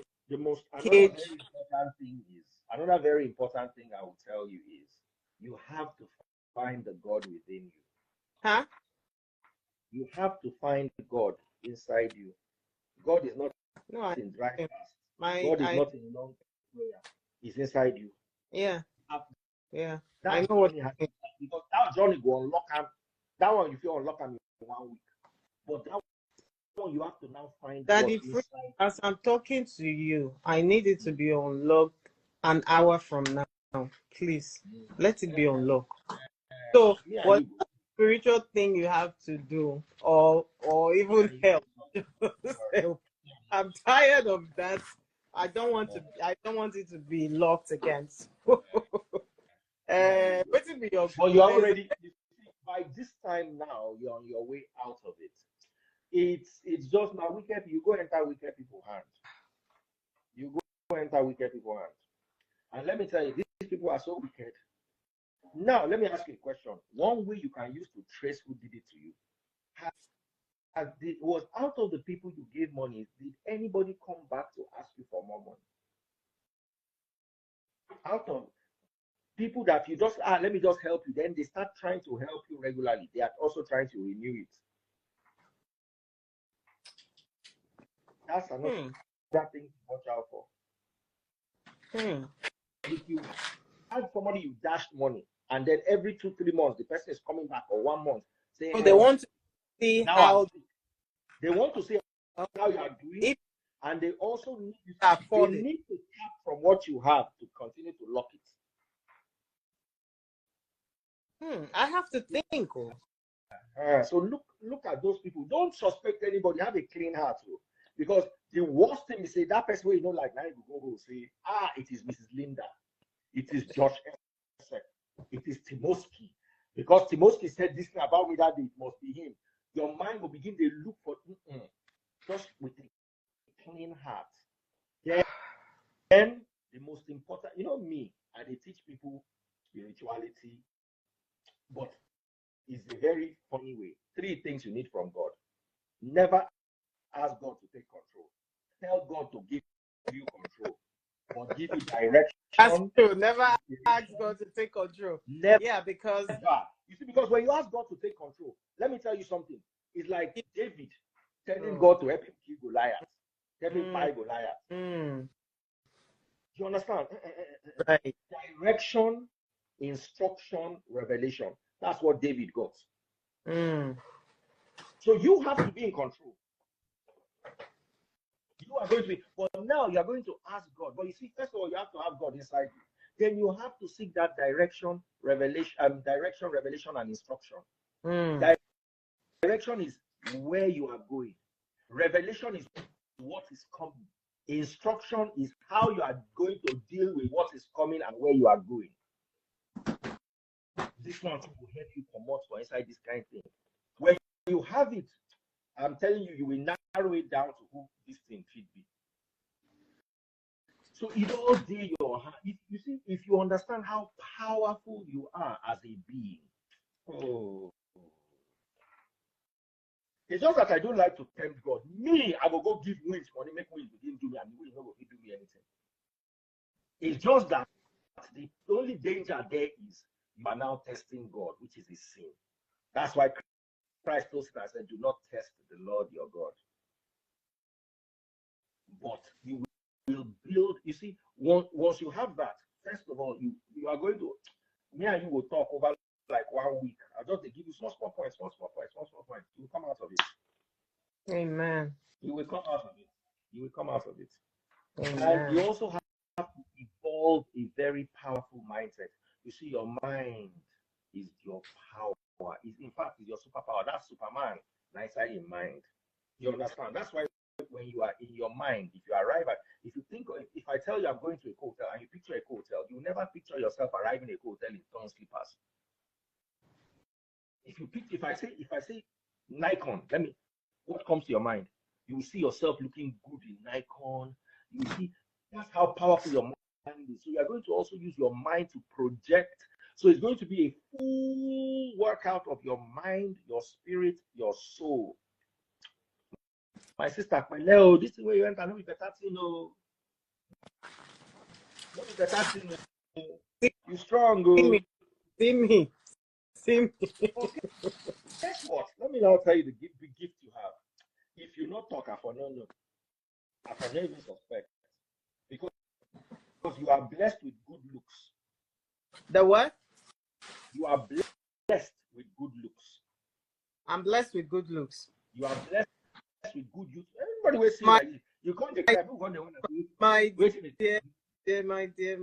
Another very important thing I will tell you is you have to find the God within you. Huh? You have to find God inside you. God is not in dry fast. God is not in long prayer. He's inside you. Yeah. I know what you have, because that journey go unlock him. That one you feel unlock him in 1 week. But that you have to now find Daddy, God inside. as I'm talking to you, I need it to be unlocked an hour from now. Please, let it be unlocked. So, what spiritual thing you have to do, or even help? I'm tired of that. I don't want it to be locked against. What will be your? Well, you're already by this time now. You're on your way out of it. It's just now wicked. You go enter wicked people's hands. You go enter wicked people's hands. And let me tell you, these people are so wicked. Now, let me ask you a question. One way you can use to trace who did it to you, was out of the people you gave money, did anybody come back to ask you for more money? Out of people that you just, let me just help you, then they start trying to help you regularly. They are also trying to renew it. That's another thing to watch out for. If you have somebody you dashed money, and then every 2-3 months the person is coming back, or 1 month, saying, they want to see how they want to see how you are doing, and they also need to tap from what you have to continue to lock it. I have to think. So look at those people. Don't suspect anybody. Have a clean heart, because the worst thing is, say that person where you know, like now you go say, it is Mrs. Linda, it is Josh, it is Timoski, because Timoski said this thing about me that day, it must be him. Your mind will begin to look for just with a clean heart. Then the most important, me, I teach people spirituality, but it's a very funny way. 3 things you need from God. Never ask God to take control. Tell God to give you control, or give you direction. That's true. Never ask God to take control. Never. Yeah, because you see, because when you ask God to take control, let me tell you something. It's like David telling God to help him kill Goliath, help him fight Goliath. You understand? Right. Direction, instruction, revelation. That's what David got. So you have to be in control. You are going to be, but now you are going to ask God. But you see, first of all, you have to have God inside you. Then you have to seek that direction, revelation, and instruction. Direction is where you are going. Revelation is what is coming. Instruction is how you are going to deal with what is coming and where you are going. This one will help you promote for inside this kind of thing. When you have it, I'm telling you, you will narrow it down to who this thing should be. So it all day your heart. If you understand how powerful you are as a being. It's just that I don't like to tempt God. Me, I will go give wings money, make wings begin do me, and the wings not going to do me anything. It's just that the only danger there is you are now testing God, which is a sin. That's why Christ told us, I said, do not test the Lord your God. But you will build, you see, once you have that, first of all, you are going to, me and you will talk over like 1 week. I'll just give you small points. You will come out of it. Amen. You will come out of it. Amen. And you also have to evolve a very powerful mindset. You see, your mind is your power. In fact, it's your superpower. That's Superman. Nicer in mind. You understand? That's why when you are in your mind, if you arrive at, if you think, if I tell you I'm going to a hotel and you picture a hotel, you never picture yourself arriving at a hotel in torn slippers. If I say Nikon, what comes to your mind? You will see yourself looking good in Nikon. You see, that's how powerful your mind is. So you are going to also use your mind to project. So it's going to be a full workout of your mind, your spirit, your soul. My sister, this is where you enter. No be better thing, no. No be better thing, no. You strong, go. See me. Guess what? Let me now tell you the gift you have. If you not talk, I for no, I for no even suspect. Because you are blessed with good looks. The what? You are blessed with good looks. I'm blessed with good looks. You are blessed mess with good youth. Everybody will see like this. You can't declare who going to want to do. My dear,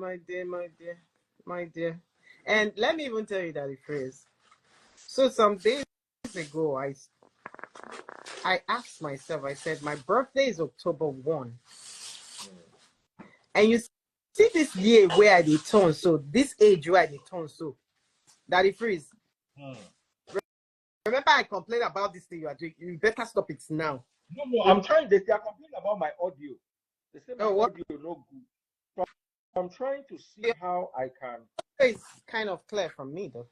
my dear. And let me even tell you that the phrase. So some days ago, I asked myself, I said, my birthday is October 1. And you see this year where I did turn, so this age where I did turn, so that the phrase. Remember, I complained about this thing you are doing. You better stop it now. No, I'm trying. They are complaining about my audio. They say my audio is no good. So I'm trying to see how I can. It's kind of clear from me, though.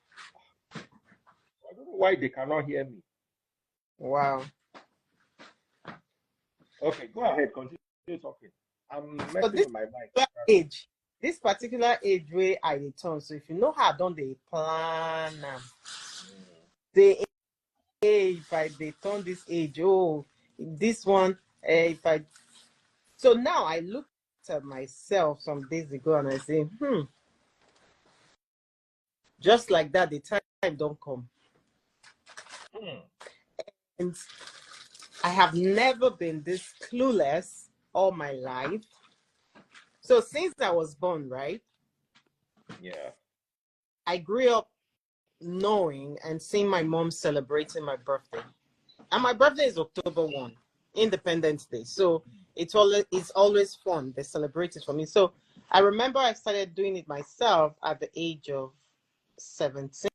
I don't know why they cannot hear me. Wow. Okay, go ahead. Continue talking. I'm messing with my mic. This particular age where I return. So if you know how I done the plan, if I turn this age, this one, so now I looked at myself some days ago and I say, just like that, the time don't come. And I have never been this clueless all my life. So since I was born, right? Yeah. I grew up knowing and seeing my mom celebrating my birthday. And my birthday is October 1, Independence Day. So it's always fun. They celebrate it for me. So I remember I started doing it myself at the age of 17.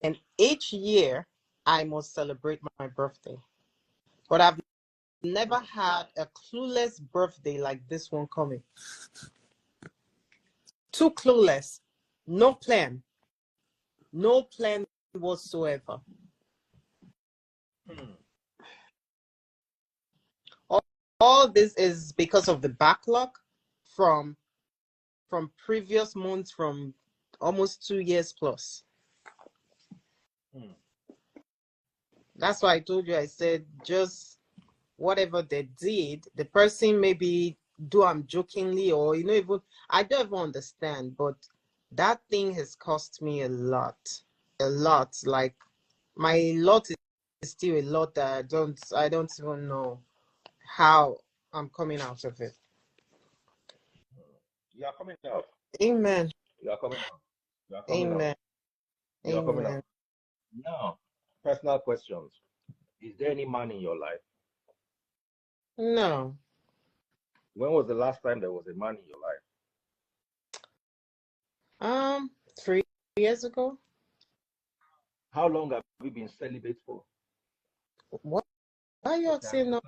And each year I must celebrate my birthday. But I've never had a clueless birthday like this one coming. Too clueless. No plan. No plan whatsoever. All this is because of the backlog from previous months, from almost 2 years plus. That's why I told you, I said, just whatever they did, the person maybe do them jokingly or, even, I don't even understand, but that thing has cost me a lot. Like, my lot is still a lot that I don't even know how I'm coming out of it. You are coming out. Amen. You are coming out. You are coming Amen. out. You are coming out. Now, personal questions. Is there any man in your life? No. When was the last time there was a man in your life? 3 years ago. How long have you been celibate for? What? Why are you saying no?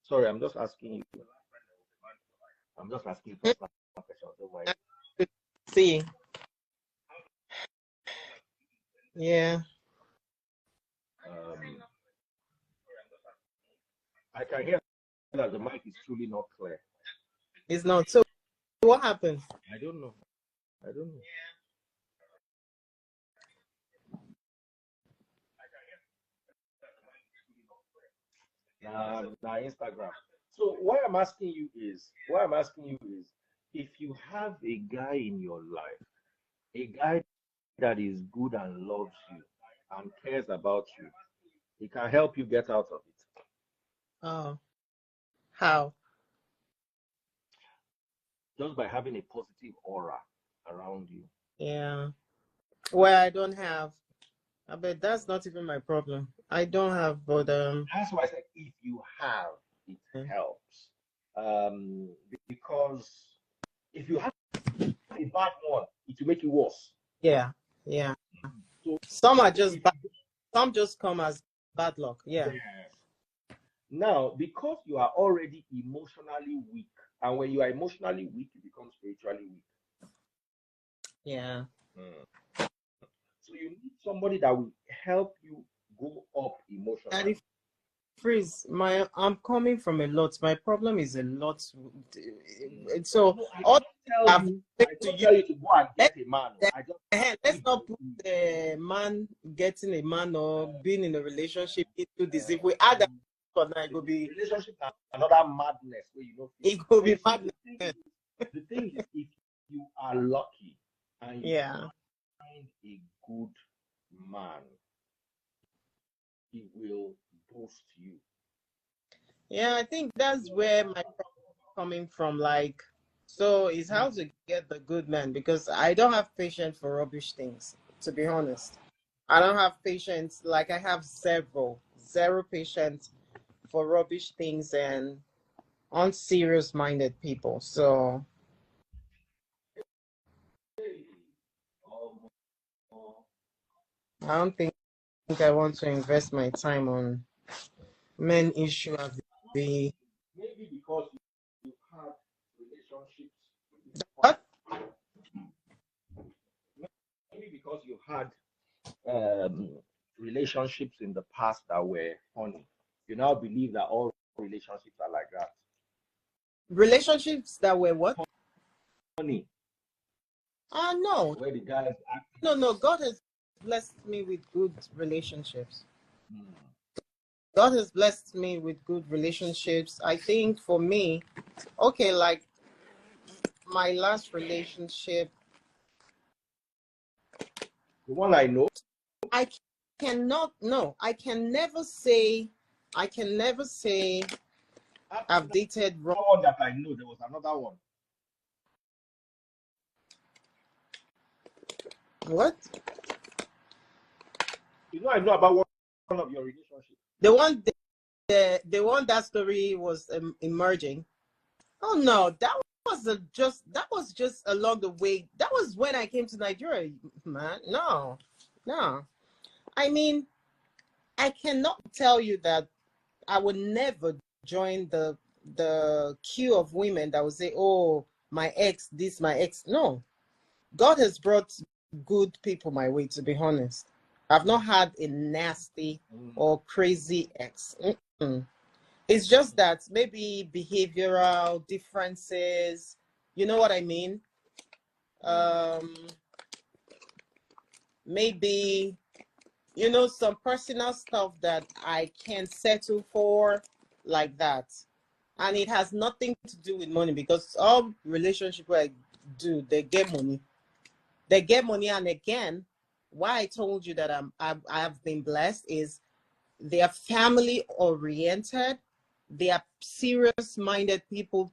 Sorry, I'm just asking you. I'm just asking you personal questions. Don't worry. See. Yeah. I can hear that the mic is truly not clear. It's not. So what happened? I don't know. Now Instagram. So what I'm asking you is, if you have a guy in your life, a guy that is good and loves you and cares about you, he can help you get out of it. Oh. How? Just by having a positive aura around you. Yeah. Well, I don't have. I bet that's not even my problem. I don't have, but that's why I said if you have, it helps. Because if you have a bad one, it will make you worse. Yeah. So some are just bad, some just come as bad luck. Yeah. Now, because you are already emotionally weak, and when you are emotionally weak, you become spiritually weak. Yeah. So you need somebody that will help you go up emotionally. Freeze, I'm coming from a lot. My problem is a lot. So I don't tell you to go and get a man. Let's not put the man getting a man or being in a relationship into this. If we add that, it will be relationship another madness where it will be madness. The thing is, if you are lucky and you find a good man, he will close to you. Yeah, I think that's where my problem coming from. Like, so it's how to get the good man, because I don't have patience for rubbish things, to be honest. I don't have patience. Like, I have zero patience for rubbish things and unserious minded people. So I don't think I want to invest my time on men issue as the Maybe because you had relationships in the what? past. Maybe because you had relationships in the past that were funny. You now believe that all relationships are like that. Relationships that were what? Funny. No. Where the guys act. No. God has blessed me with good relationships. Hmm. God has blessed me with good relationships. I think for me, okay, like my last relationship, The one I know. I cannot, no, I can never say After I've dated wrong. that one that I know, there was another one. What? I know about one of your relationships. The one, the one that story was emerging. Oh no, that was just along the way. That was when I came to Nigeria, man. No. I mean, I cannot tell you that I would never join the queue of women that would say, "Oh, my ex, this, my ex." No, God has brought good people my way. To be honest, I've not had a nasty or crazy ex. Mm-mm. It's just that maybe behavioral differences. You know what I mean? Um, maybe some personal stuff that I can't settle for, like that. And it has nothing to do with money, because all relationships I do, they get money. They get money, and again, why I told you that I have been blessed is they are family oriented. They are serious minded people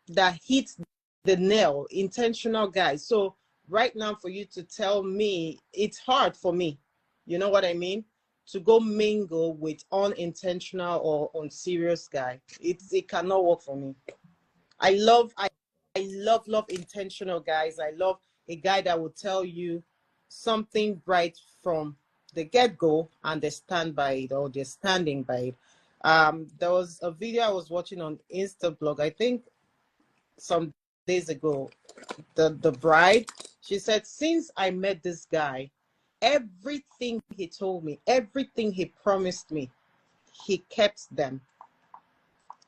that hit the nail, intentional guys. So right now, for you to tell me, it's hard for me, you know what I mean, to go mingle with unintentional or unserious guy. It cannot work for me. I love intentional guys. I love a guy that will tell you something right from the get-go, and they stand by it, or they're standing by it. There was a video I was watching on Instablog, I think some days ago. The bride, she said, since I met this guy, everything he told me, everything he promised me, he kept them.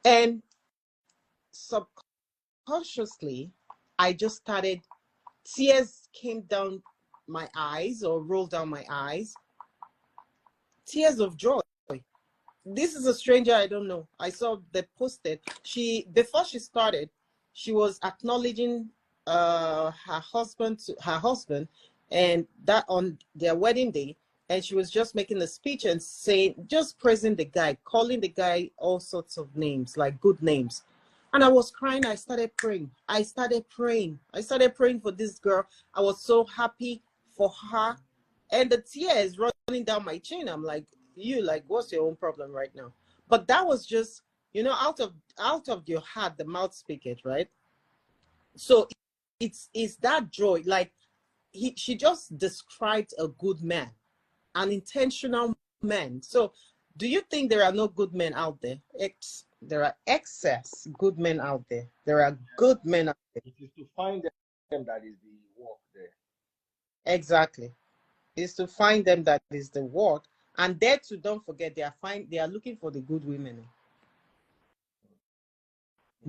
And subconsciously, I just started, tears came down my eyes, or rolled down my eyes, tears of joy. This is a stranger I don't know. I saw they posted. Before she started, she was acknowledging her husband, and that on their wedding day, and she was just making a speech and saying, just praising the guy, calling the guy all sorts of names, like good names. And I was crying. I started praying. I started praying for this girl. I was so happy for her, and the tears running down my chin. I'm like, like, what's your own problem right now? But that was just, out of your heart the mouth speak it, right? So it's that joy. Like, she just described a good man, an intentional man. So do you think there are no good men out there? There are excess good men out there. There are good men out there. It is to find them that is the work there. Exactly. It's to find them that is the work. And there too, don't forget, they are looking for the good women.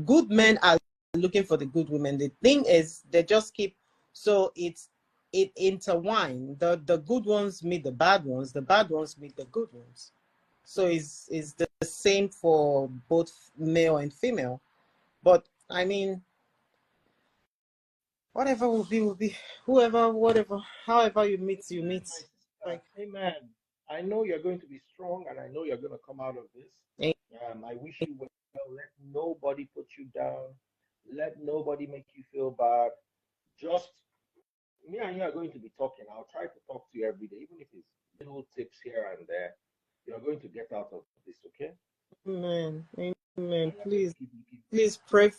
Good men are looking for the good women. The thing is, they just keep, so it intertwine. The good ones meet the bad ones. The bad ones meet the good ones. So it's the same for both male and female. But I mean, whatever will be, will be. Whoever, whatever, however you meet, you meet. Like, amen. I know you're going to be strong, and I know you're going to come out of this. I wish you well. Let nobody put you down. Let nobody make you feel bad. Just me and you are going to be talking. I'll try to talk to you every day, even if it's little tips here and there. You're going to get out of this, okay? Amen. Amen. Please pray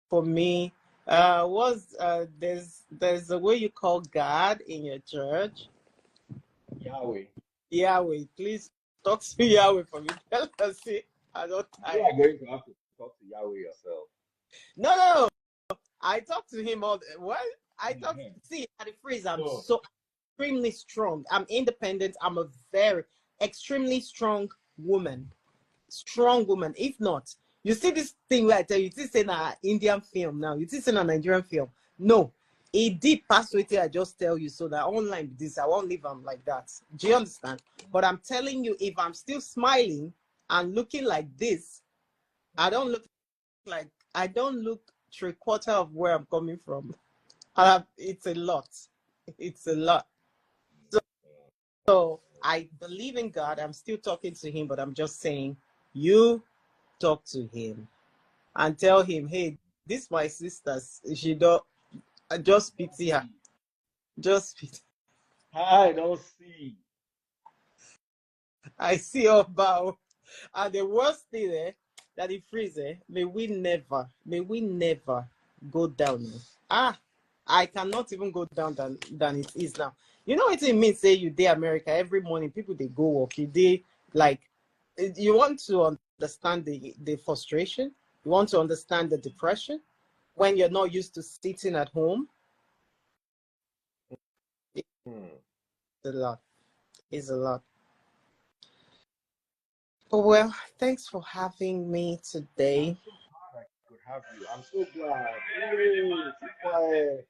for me. There's a way you call God in your church? Yahweh. Yahweh. Please talk to Yahweh for me. Tell us it. I don't. You are going to have to talk to Yahweh yourself. No. I talk to him all. What? I talk. See, at the phrase, I'm so extremely strong. I'm independent. I'm a very extremely strong woman. Strong woman. If not, you see this thing where I tell you, it's in an Indian film now. It's in a Nigerian film. No, it did pass with it. I just tell you so that online this I won't leave them like that. Do you understand? But I'm telling you, if I'm still smiling and looking like this, I don't look 3/4 of where I'm coming from. It's a lot. It's a lot. So I believe in God. I'm still talking to him, but I'm just saying, you talk to him and tell him, hey, this my sisters. She don't just pity her. Just pity. I don't see. I see her bow. And the worst thing that it freezes, may we never go down. I cannot even go down than it is now. You know what it means, say you day America every morning, people they go walk, they like, you want to understand the frustration, you want to understand the depression when you're not used to sitting at home. It's a lot. It's a lot. Oh, well, thanks for having me today. I'm so glad I could have you. I'm so glad. Hey, keep quiet.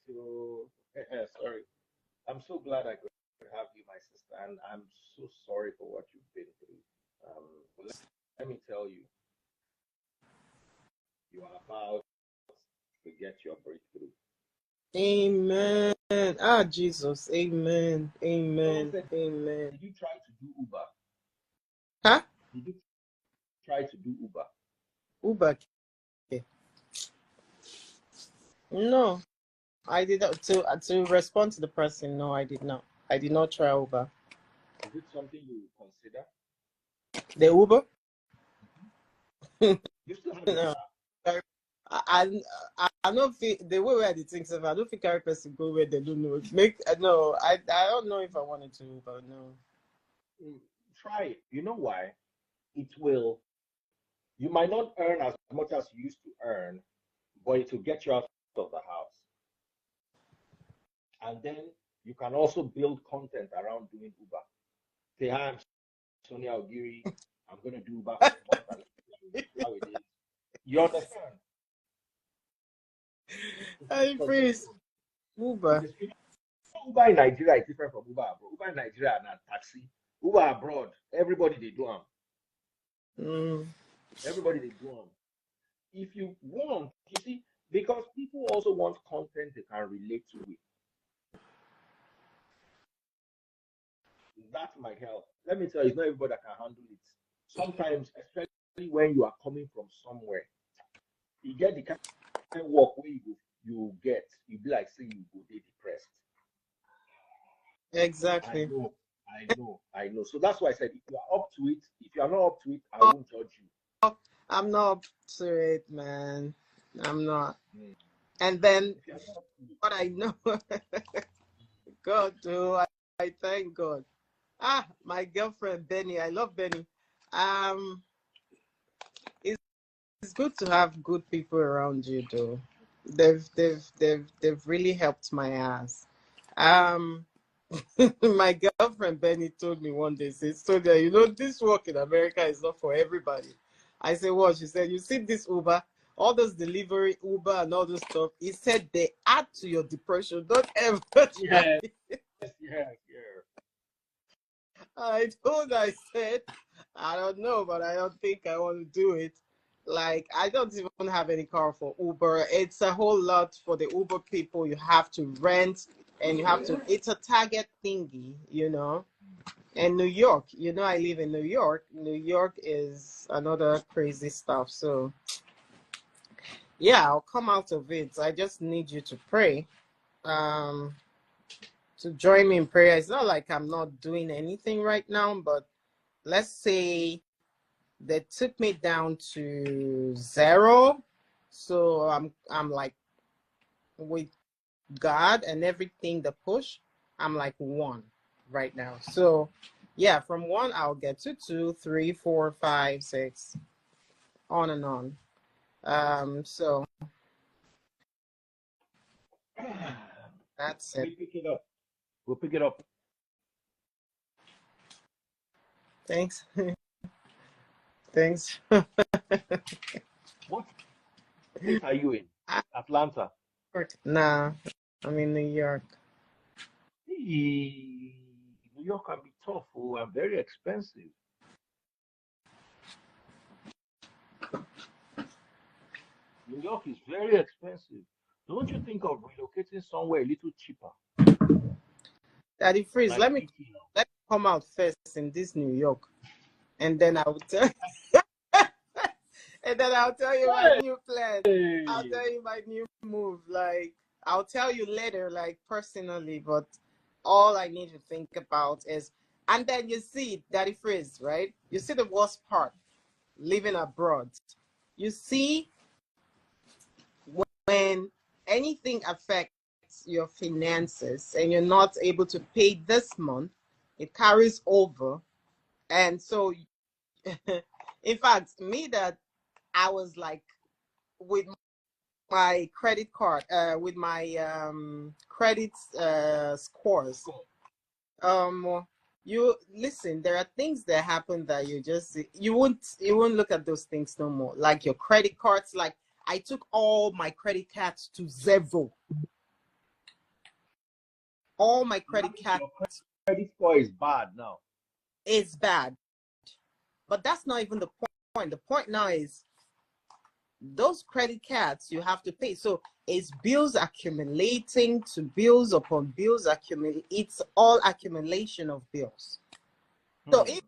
Sorry. I'm so glad I could have you, my sister, and I'm so sorry for what you've been through. Let me tell you, you are about to get your breakthrough. Amen. Jesus. Amen. Amen. Amen. Did you try to do Uber? Huh? Did you try to do Uber? Uber. Okay. No, I did not. To respond to the person, no, I did not. I did not try Uber. Is it something you would consider? The Uber? You still have no. I don't think the way where the things of I don't think every person go where they don't know. I don't know if I wanted to, but no. Try it. You know why? It will. You might not earn as much as you used to earn, but it will get you out of the house. And then you can also build content around doing Uber. Say, hi, I'm Sonia Ogiri. I'm going to do Uber for a month and how it is. You understand? I freeze. Uber. Uber in Nigeria is different from Uber abroad. Uber in Nigeria and taxi. Uber abroad, everybody they do them. Everybody they do them. If you want, you see, because people also want content they can relate to it. That might help. Let me tell you, it's not everybody that can handle it. Sometimes, especially when you are coming from somewhere, you get the kind of work where you get, you be like saying you go be depressed. Exactly. I know. So that's why I said if you are up to it, if you are not up to it, I won't judge you. I'm not up to it, man. I'm not. And then what I know, God, I thank God. My girlfriend Benny, I love Benny. It's good to have good people around you, though. They've really helped my ass. My girlfriend Benny told me one day, says, Sonia, you know, this work in America is not for everybody. I said, what? She said, you see this Uber, all those delivery, Uber and all this stuff. He said they add to your depression. Don't ever try. Yeah. I said, I don't know, but I don't think I want to do it. Like, I don't even have any car for Uber. It's a whole lot for the Uber people. You have to rent and you have to, it's a target thingy, you know. And New York, you know, I live in New York. New York is another crazy stuff. So yeah, I'll come out of it. I just need you to pray. Um, to join me in prayer. It's not like I'm not doing anything right now, but let's say they took me down to 0. So I'm like with God and everything, the push, I'm like 1 right now. So yeah, from 1 I'll get to 2, 3, 4, 5, 6, on and on. So that's it. We pick it up. We'll pick it up. Thanks. Thanks. What state are you in? Atlanta. Nah, I'm in New York. Hey, New York can be tough, and very expensive. New York is very expensive. Don't you think of relocating somewhere a little cheaper? Daddy Freeze, Like let me come out first in this New York, and then I will tell and then I'll tell you my new plan. I'll tell you my new move. Like, I'll tell you later, like personally, but all I need to think about is, and then you see, Daddy Freeze, right? You see the worst part, living abroad. You see, when anything affects your finances and you're not able to pay this month, it carries over. And so, in fact, me that I was like with my credit card, with my credit scores. You listen. There are things that happen that you won't look at those things no more. Like your credit cards. Like I took all my credit cards to 0. All my credit cards. Credit score is bad now. It's bad, but that's not even the point. The point now is those credit cards you have to pay. So it's bills accumulating to bills upon bills accumulate. It's all accumulation of bills. So even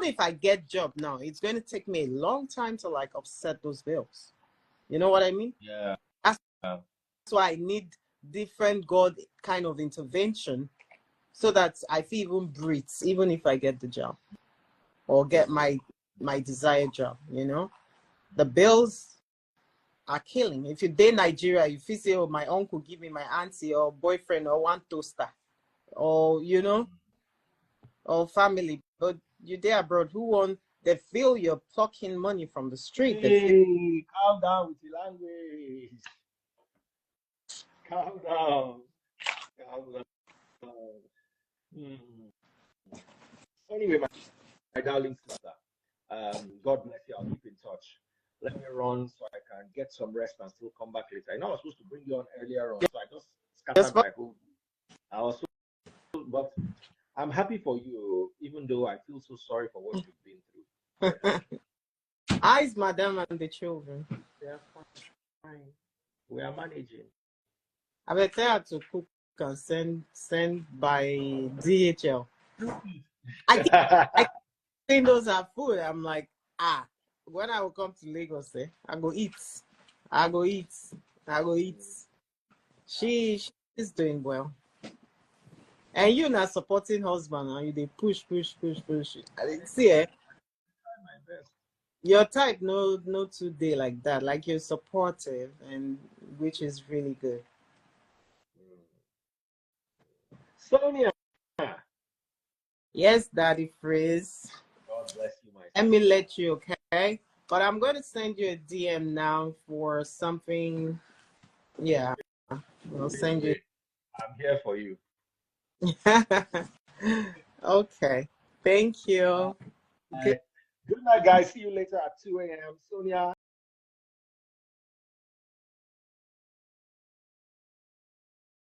if I get job now, it's going to take me a long time to like offset those bills. You know what I mean? Yeah. That's why I need different God kind of intervention so that I feel even breathe, even if I get the job or get my desired job, you know? The bills are killing. If you're in Nigeria, if you say, oh, my uncle give me my auntie or boyfriend or one toaster, or, you know, or family, but you're there abroad, who want, they feel you're plucking money from the street. Hey, calm down with the language. Calm down. Calm down. Anyway, my darling sister, God bless you. I'll keep in touch. Let me run so I can get some rest and still come back later. I know I was supposed to bring you on earlier on, so I just scattered my whole. I was but I'm happy for you, even though I feel so sorry for what you've been through. Eyes, madam, and the children. They are fine. We are managing. I bet I had to cook and send by DHL. I think those are food. I'm like, when I will come to Lagos, I go eat. She's doing well. And you not supporting husband, and you they push. I didn't see it. Your type no today like that. Like you're supportive, and which is really good. Sonia. Yes, Daddy Freeze. God bless you, my Let me let you, okay? But I'm going to send you a DM now for something. Yeah, I'll send you. I'm here for you. Okay. Thank you. Good night, guys. See you later at 2 a.m. Sonia.